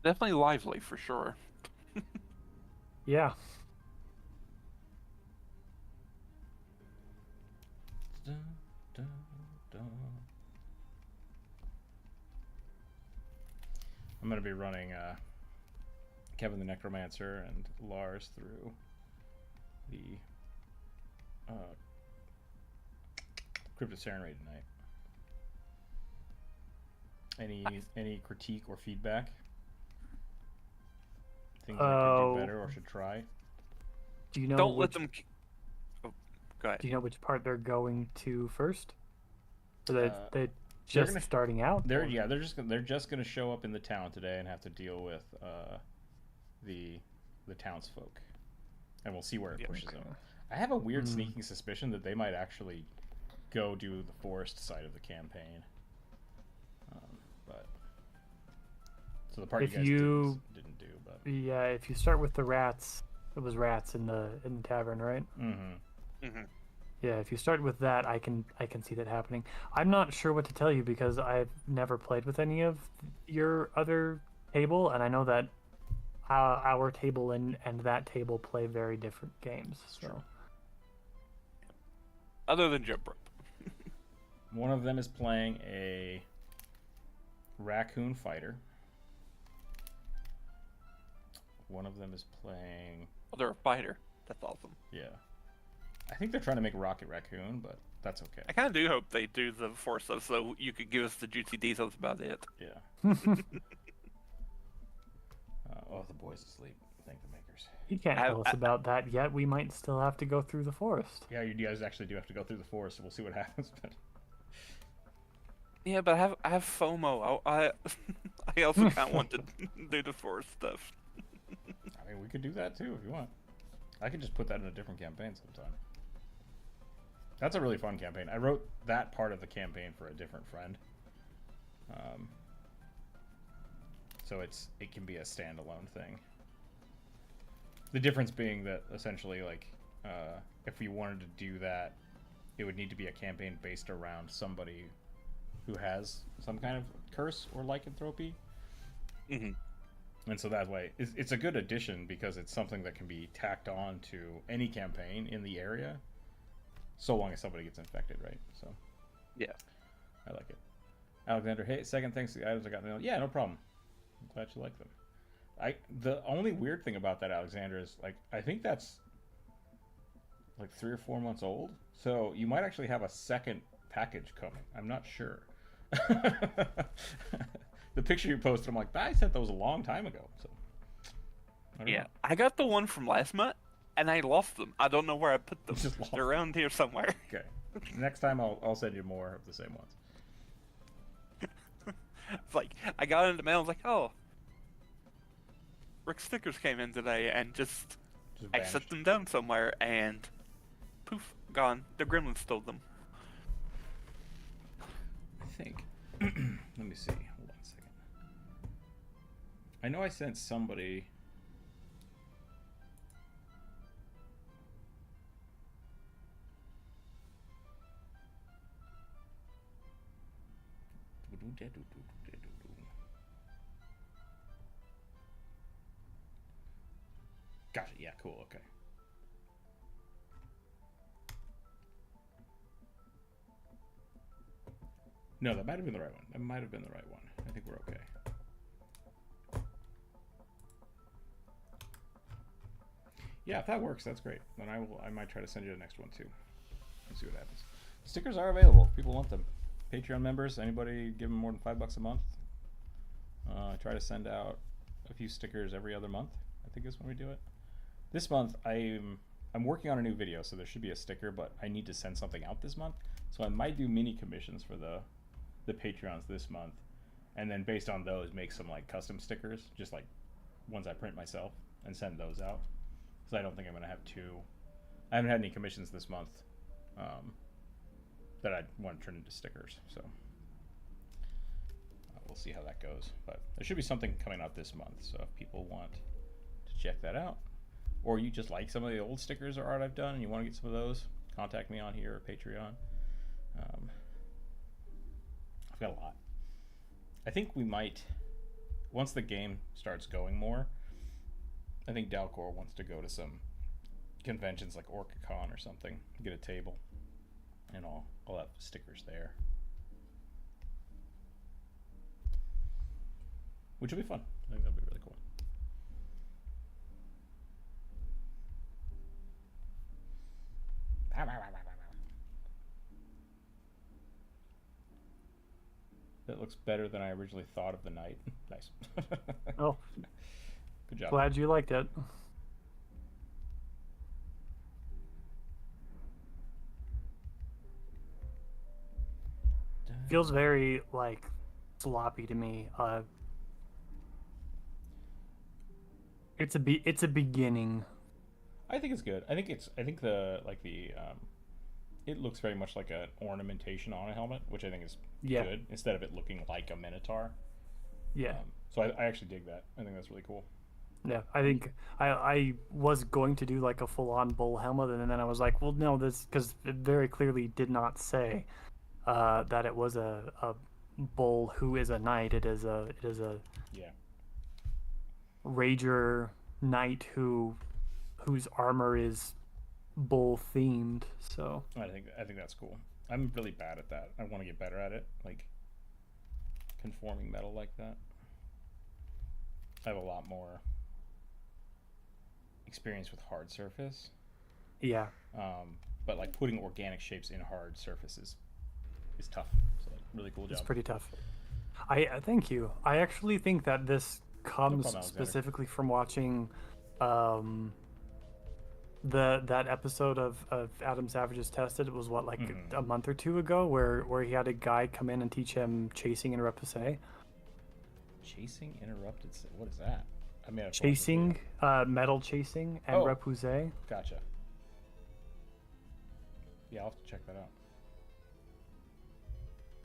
Definitely lively for sure. Yeah. Dun, dun, dun. I'm gonna be running Kevin the Necromancer and Lars through the Crypt of Serenade tonight. Any critique or feedback? Things we could do better or should try? Do you know? Don't let them. Oh, go ahead. Do you know which part they're going to first? Or they just gonna, starting out? They're just gonna show up in the town today and have to deal with the townsfolk, and we'll see where it pushes them. I have a weird sneaking suspicion that they might actually go do the forest side of the campaign. But so the part If you guys didn't do, but Yeah, if you start with the rats, it was rats in the tavern, right? Yeah, if you start with that, I can see that happening. I'm not sure what to tell you because I've never played with any of your other table, and I know that our table and that table play very different games. So, Other than jump rope. one of them is playing a raccoon fighter. One of them is playing. Oh, they're a fighter. That's awesome. Yeah. I think they're trying to make Rocket Raccoon, but that's okay. I kind of do hope they do the force stuff so you could give us the juicy details about it. Yeah. Oh, the boy's asleep. Thank the makers. you can't tell us about that yet. We might still have to go through the forest. Yeah, you guys actually do have to go through the forest, so we'll see what happens. But Yeah, but I have FOMO. I also kind of want to do the force stuff. I mean, we could do that too if you want. I could just put that in a different campaign sometime. That's a really fun campaign. I wrote that part of the campaign for a different friend. So it can be a standalone thing. The difference being that essentially, like, if we wanted to do that, it would need to be a campaign based around somebody who has some kind of curse or lycanthropy. And so that way, it's a good addition because it's something that can be tacked on to any campaign in the area, so long as somebody gets infected, right? So, Yeah. I like it. Alexander, hey, second thanks to the items I got in the mail. Yeah, no problem. I'm glad you like them. The only weird thing about that, Alexander, is like I think that's like 3 or 4 months old, so you might actually have a second package coming. I'm not sure. The picture you posted, I'm like, I sent those a long time ago. So I don't know. I got the one from last month, and I lost them. I don't know where I put them. Just lost They're around here somewhere. Okay. Next time I'll send you more of the same ones. It's like I got in the mail. I was like, oh, Rick stickers came in today, and just I vanished. set them down somewhere, and poof, gone. The gremlins stole them. Let me see. Hold on a second. I know I sent somebody. Gotcha. Yeah, cool. Okay. No, that might have been the right one. That might have been the right one. I think we're okay. Yeah, if that works, that's great. Then I might try to send you the next one too. And see what happens. Stickers are available. People want them. Patreon members, anybody give them more than $5 a month. I try to send out a few stickers every other month. I think is when we do it. This month I'm working on a new video, so there should be a sticker, but I need to send something out this month. So I might do mini commissions for the Patreons this month, and then based on those make some like custom stickers, just like ones I print myself, and send those out. Because I don't think I'm gonna have two. I haven't had any commissions this month that I want to turn into stickers, so we'll see how that goes. But there should be something coming out this month, so if people want to check that out, or you just like some of the old stickers or art I've done and you want to get some of those, contact me on here or Patreon. I've got a lot. I think we might, once the game starts going more, I think Dalcor wants to go to some conventions like OrcaCon or something, get a table, and I'll have stickers there, which will be fun. I think that'll be really cool. That looks better than I originally thought of the night. Nice. Oh, good job. glad you liked it. Feels very like sloppy to me. It's a beginning. I think it's good. I think the it looks very much like an ornamentation on a helmet, which I think is good, instead of it looking like a Minotaur. Yeah. So I actually dig that. I think that's really cool. Yeah, I think I was going to do like a full-on bull helmet, and then I was like, well, no, this, because it very clearly did not say that it was a bull who is a knight. It is a rager knight whose armor is bull themed. So I think that's cool. I'm really bad at that. I want to get better at it, like conforming metal like that. I have a lot more experience with hard surface. Yeah. But like putting organic shapes in hard surfaces is tough. So really cool job. It's pretty tough. I thank you. I actually think that this comes specifically from watching that episode of Adam Savage's Tested. It was what, like a month or two ago, where he had a guy come in and teach him chasing and repoussé. Chasing interrupted. What is that? I mean, chasing, metal chasing and repoussé. Gotcha. Yeah, I'll have to check that out.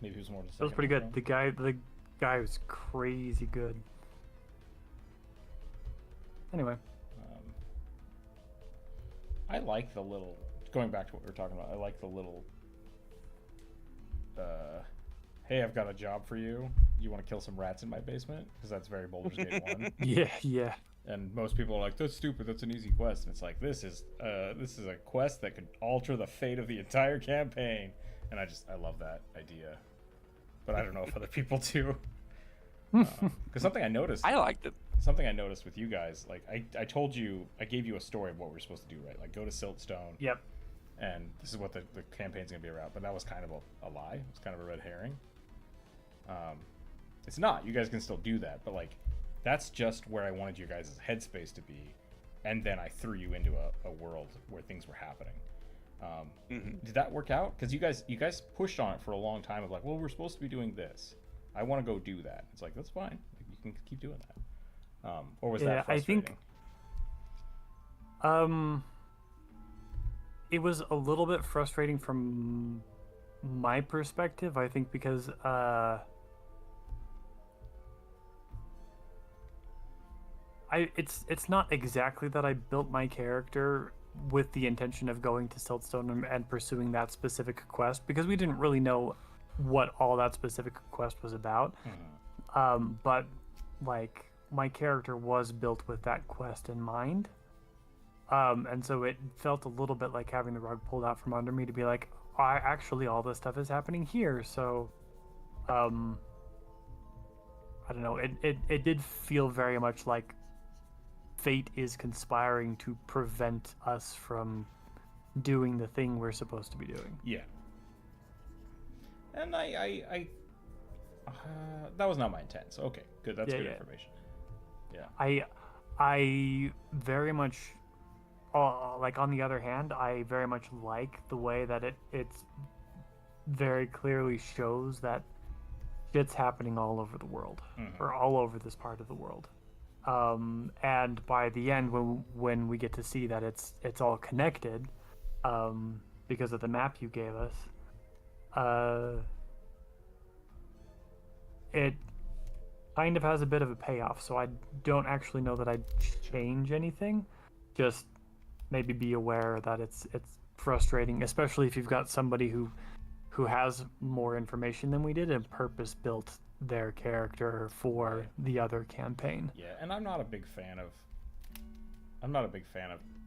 Maybe it was more. It was pretty good. The guy was crazy good. Anyway. I like the little, going back to what we were talking about, I like the little, hey, I've got a job for you. You want to kill some rats in my basement? Because that's very Baldur's Gate 1. Yeah. And most people are like, that's stupid, that's an easy quest. And it's like, this is a quest that could alter the fate of the entire campaign. And I love that idea. But I don't know if other people do. Because something I noticed. I liked it. Something I noticed with you guys, like I told you, I gave you a story of what we were supposed to do, right? Like go to Siltstone. Yep. And this is what the campaign's gonna be around. But that was kind of a lie. It's kind of a red herring. It's not. You guys can still do that, but like that's just where I wanted your guys' headspace to be, and then I threw you into a world where things were happening. Did that work out? Because you guys pushed on it for a long time of like, well, we're supposed to be doing this. I want to go do that. It's like, that's fine. You can keep doing that. Or was that frustrating? I think it was a little bit frustrating from my perspective. I think because it's not exactly that I built my character with the intention of going to Siltstone and pursuing that specific quest, because we didn't really know what all that specific quest was about. But like my character was built with that quest in mind. And so it felt a little bit like having the rug pulled out from under me to be like, actually all this stuff is happening here. So, I don't know. It did feel very much like fate is conspiring to prevent us from doing the thing we're supposed to be doing. Yeah. And I that was not my intent. So okay, good. That's good information. Yeah. I very much, like on the other hand, I very much like the way that it's very clearly shows that shit's happening all over the world, or all over this part of the world. And by the end, when we get to see that it's all connected, because of the map you gave us, it kind of has a bit of a payoff. So I don't actually know that I'd change anything. Just maybe be aware that it's frustrating, especially if you've got somebody who has more information than we did and purpose built their character for the other campaign. Yeah, and I'm not a big fan of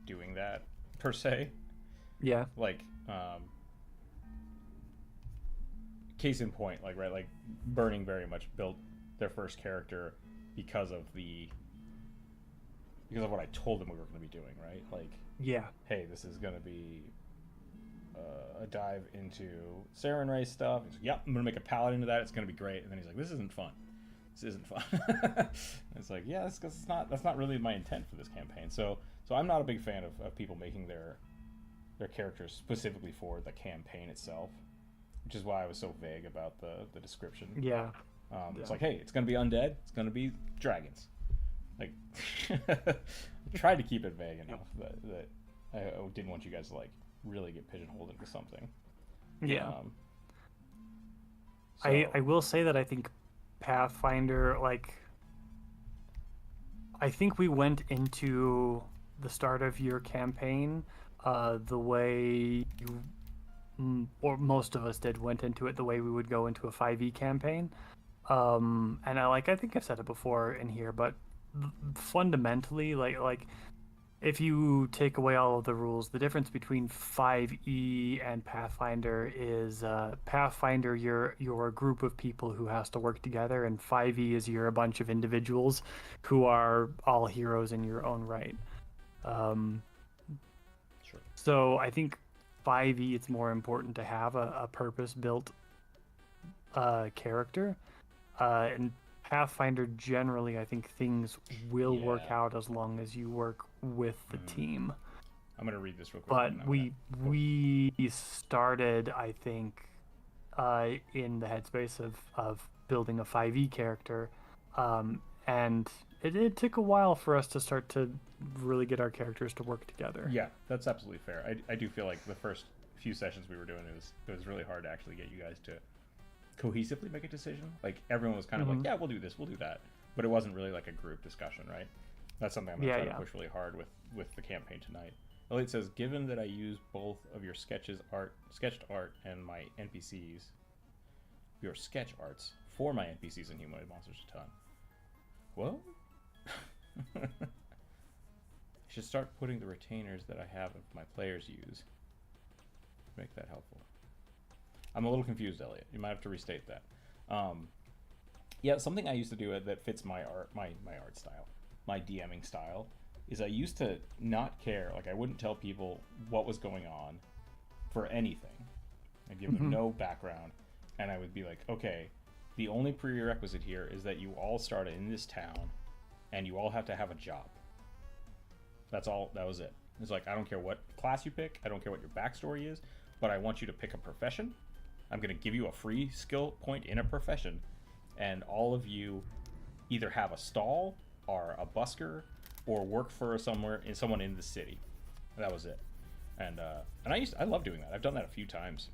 doing that per se. Yeah. Like, case in point, like Burning very much built their first character because of what I told them we were going to be doing, right? Like, yeah, hey, this is going to be a dive into Saren Ray stuff. He's like, yep, I'm going to make a palette into that. It's going to be great. And then he's like, this isn't fun. It's like, yeah, that's not really my intent for this campaign. So I'm not a big fan of people making their characters specifically for the campaign itself, which is why I was so vague about the description. Yeah. It's like, hey, it's going to be undead. It's going to be dragons. Like, I tried to keep it vague enough that I didn't want you guys to like really get pigeonholed into something. Yeah. So, I will say that I think Pathfinder, like, I think we went into the start of your campaign the way you, or most of us did, went into it the way we would go into a 5e campaign. And I think I've said it before in here, but fundamentally, like if you take away all of the rules, the difference between 5e and Pathfinder is Pathfinder, you're a group of people who has to work together, and 5e is you're a bunch of individuals who are all heroes in your own right. Sure. So I think 5e, it's more important to have a purpose-built character. And Pathfinder, generally, I think things will work out as long as you work with the team. I'm going to read this real quick. But we started, I think, in the headspace of building a 5e character, and it took a while for us to start to really get our characters to work together. Yeah, that's absolutely fair. I do feel like the first few sessions we were doing, it was really hard to actually get you guys to cohesively make a decision. Like, everyone was kind of like, yeah, we'll do this, we'll do that, but it wasn't really like a group discussion, right? That's something I'm going to try to push really hard with the campaign tonight. Elliot says, given that I use both of your sketched art and my NPCs, your sketch arts for my NPCs and humanoid monsters a ton. Well, I should start putting the retainers that I have of my players use. Make that helpful. I'm a little confused, Elliot. You might have to restate that. Yeah, something I used to do that fits my art, my art style, my DMing style, is I used to not care. Like, I wouldn't tell people what was going on for anything. I'd give them no background, and I would be like, okay, the only prerequisite here is that you all start in this town, and you all have to have a job. That's all. That was it. It's like, I don't care what class you pick. I don't care what your backstory is, but I want you to pick a profession. I'm going to give you a free skill point in a profession, and all of you either have a stall, are a busker, or work for someone in the city. That was it. And I love doing that. I've done that a few times.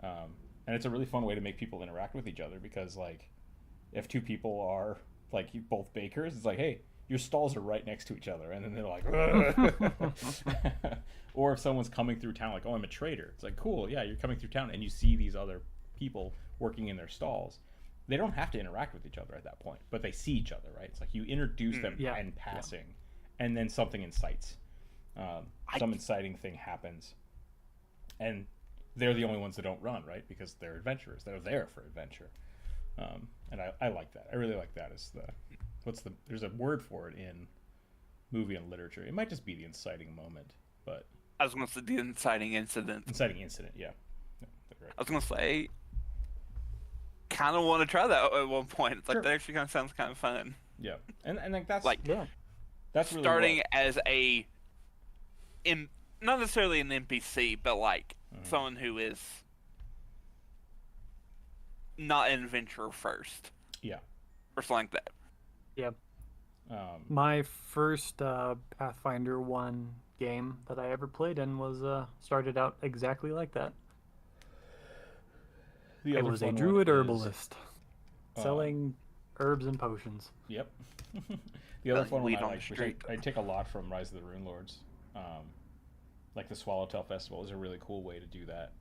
And it's a really fun way to make people interact with each other, because, like, if two people are like both bakers, it's like, hey, your stalls are right next to each other, and then they're like, "Ugh." Or if someone's coming through town, like, oh, I'm a trader. It's like, cool, yeah, you're coming through town, and you see these other people working in their stalls. They don't have to interact with each other at that point, but they see each other, right? It's like you introduce them in passing, and then something incites. Some inciting thing happens, and they're the only ones that don't run, right? Because they're adventurers. They're there for adventure. And I like that. I really like that as there's a word for it in movie and literature. It might just be the inciting moment, but I was going to say the inciting incident. Inciting incident, yeah. Right. I was going to say, kind of want to try that at one point. It's like, Sure. that actually kind of sounds kind of fun. Yeah, and like that's Like, that's really starting as not necessarily an NPC, but like someone who is not an adventurer first. Yeah. Or something like that. Yep. My first Pathfinder 1 game that I ever played in was started out exactly like that. The I other was a fun druid one is, herbalist selling herbs and potions. Yep. The other fun one weed I on like, the which street. I take a lot from Rise of the Rune Lords, like the Swallowtail Festival is a really cool way to do that.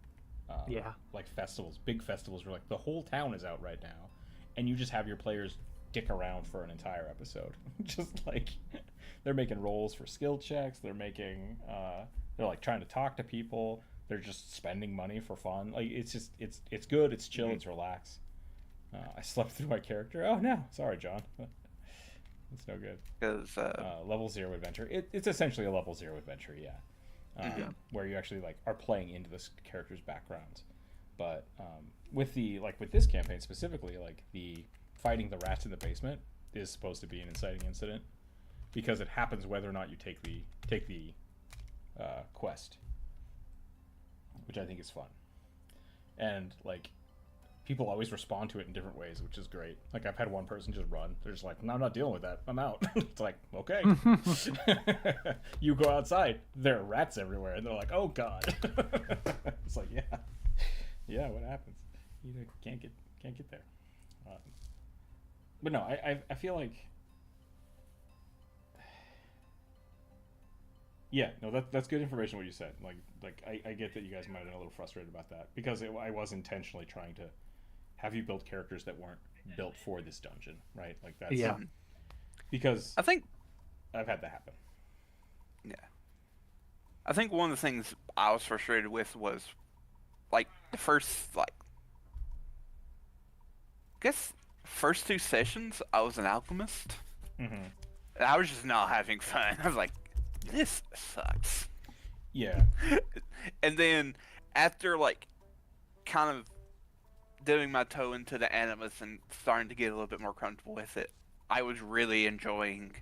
Yeah. Like festivals, big festivals where like the whole town is out right now, and you just have your players dick around for an entire episode. Just like they're making rolls for skill checks, they're making they're like trying to talk to people, they're just spending money for fun. Like it's just it's good, it's chill, it's relaxed. I slept through my character. Oh no, sorry John. It's no good. Because level 0 adventure. It's essentially a level 0 adventure, yeah. Where you actually like are playing into this character's backgrounds. But with this campaign specifically, like the fighting the rats in the basement is supposed to be an inciting incident because it happens whether or not you take the quest, which I think is fun. And like people always respond to it in different ways, which is great. Like I've had one person just run. They're just like, no, I'm not dealing with that. I'm out. It's like, okay. You go outside. There are rats everywhere. And they're like, oh, God. It's like, yeah. Yeah, what happens? You can't get there. But no, I feel like... Yeah, no, that's good information what you said. Like I get that you guys might have been a little frustrated about that because I was intentionally trying to have you build characters that weren't built for this dungeon, right? Like that's because I think I've had that happen. Yeah. I think one of the things I was frustrated with was like the first first 2 sessions I was an alchemist. And I was just not having fun. I was like, this sucks. Yeah. And then after like kind of dipping my toe into the animus and starting to get a little bit more comfortable with it, I was really enjoying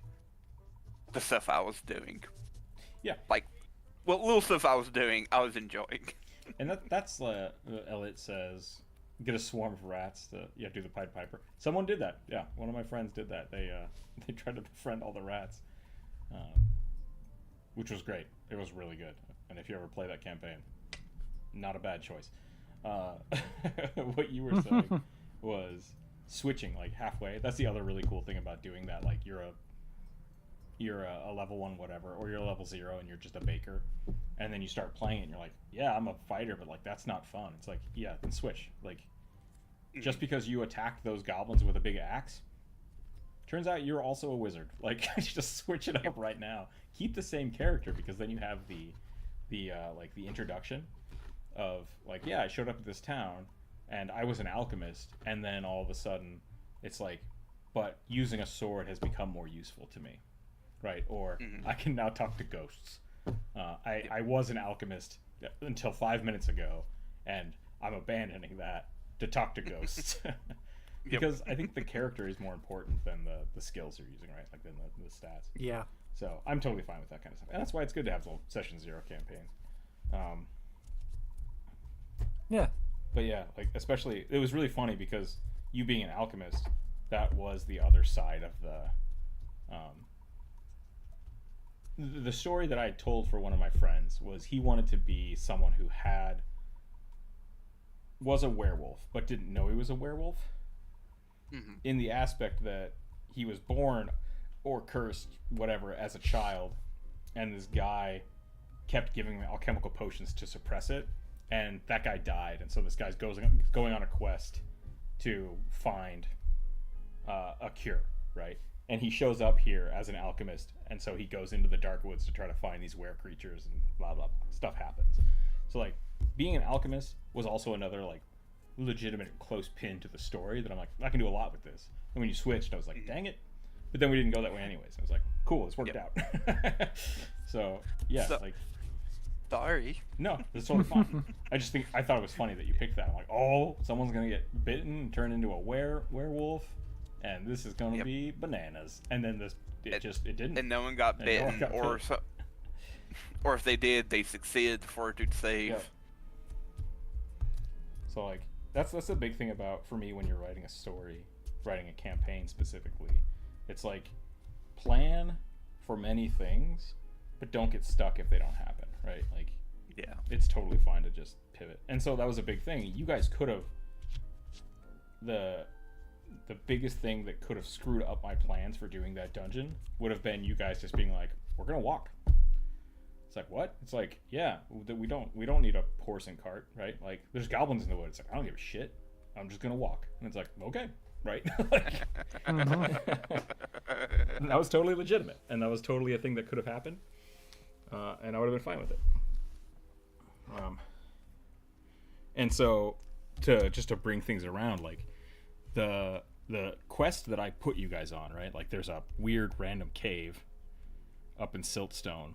the stuff I was doing. Yeah. Like what little stuff I was doing, I was enjoying. And that's Elliot says, get a swarm of rats to do the Pied Piper. Someone did that. Yeah, one of my friends did that. They tried to befriend all the rats, which was great. It was really good. And if you ever play that campaign, not a bad choice. What you were saying was switching like halfway. That's the other really cool thing about doing that. Like you're a level 1 whatever, or you're a level 0 and you're just a baker, and then you start playing it and you're like, yeah, I'm a fighter, but like that's not fun. It's like, yeah, then switch. Like just because you attacked those goblins with a big axe, turns out you're also a wizard. Like just switch it up right now. Keep the same character, because then you have the introduction of like, yeah, I showed up at this town and I was an alchemist, and then all of a sudden it's like, but using a sword has become more useful to me, right? Or I can now talk to ghosts. I was an alchemist until 5 minutes ago, and I'm abandoning that to talk to ghosts. Because I think the character is more important than the skills you're using, right? Like than the stats. Yeah. So I'm totally fine with that kind of stuff, and that's why it's good to have the session 0 campaigns. Yeah. But yeah, like especially it was really funny because you being an alchemist, that was the other side of the story that I told for one of my friends was he wanted to be someone who was a werewolf but didn't know he was a werewolf. In the aspect that he was born or cursed, whatever, as a child, and this guy kept giving me alchemical potions to suppress it, and that guy died, and so this guy's going on a quest to find a cure, right? And he shows up here as an alchemist, and so he goes into the dark woods to try to find these were creatures, and blah blah blah. Stuff happens. So like being an alchemist was also another like legitimate close pin to the story that I'm like, I can do a lot with this. And when you switched, I was like, dang it. But then we didn't go that way anyways. I was like, cool, this worked out. So yeah, like, sorry. no, it's totally fine. I thought it was funny that you picked that. I'm like, oh, someone's gonna get bitten and turn into a werewolf, and this is gonna be bananas. And then it didn't. And no one got bitten, or if they did, they succeeded before it could save. Yep. So like that's the big thing about for me when you're writing a story, writing a campaign specifically. It's like plan for many things, but don't get stuck if they don't happen, right? Like it's totally fine to just pivot. And so that was a big thing. You guys could have the biggest thing that could have screwed up my plans for doing that dungeon would have been you guys just being like, we're gonna walk. It's like, what? It's like, yeah, we don't need a horse and cart, right? Like there's goblins in the woods. It's like, I don't give a shit, I'm just gonna walk. And it's like, okay, right? Like, that was totally legitimate, and that was totally a thing that could have happened, and I would have been fine with it. And so to bring things around, like the quest that I put you guys on, right? Like there's a weird random cave up in Siltstone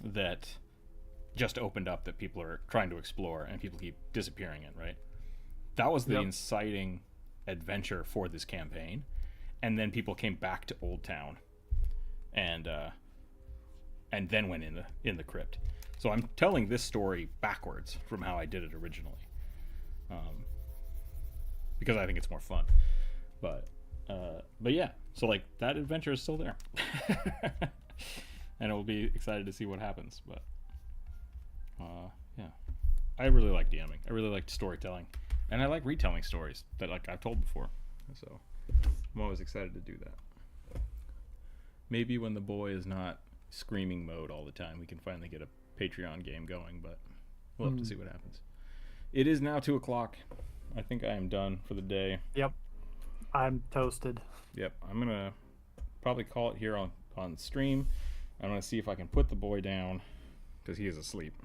that just opened up that people are trying to explore, and people keep disappearing in, right? That was the inciting adventure for this campaign, and then people came back to Old Town, and then went in the crypt. So I'm telling this story backwards from how I did it originally, because I think it's more fun. But yeah, so like that adventure is still there, and we'll be excited to see what happens. But yeah, I really like DMing. I really like storytelling. And I like retelling stories that like I've told before. So I'm always excited to do that. Maybe when the boy is not screaming mode all the time, we can finally get a Patreon game going, but we'll have to see what happens. It is now 2:00. I think I am done for the day. Yep. I'm toasted. Yep. I'm going to probably call it here on stream. I'm going to see if I can put the boy down because he is asleep.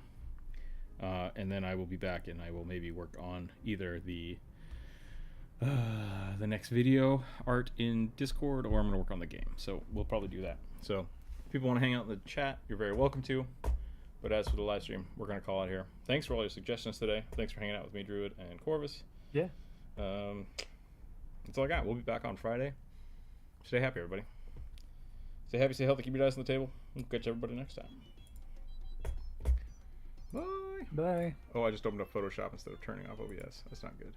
And then I will be back, and I will maybe work on either the next video art in Discord, or I'm going to work on the game. So we'll probably do that. So if people want to hang out in the chat, you're very welcome to. But as for the live stream, we're going to call it here. Thanks for all your suggestions today. Thanks for hanging out with me, Druid and Corvus. Yeah. That's all I got. We'll be back on Friday. Stay happy, everybody. Stay happy, stay healthy, keep your dice on the table. We'll catch everybody next time. Bye. Bye. Oh, I just opened up Photoshop instead of turning off OBS. That's not good.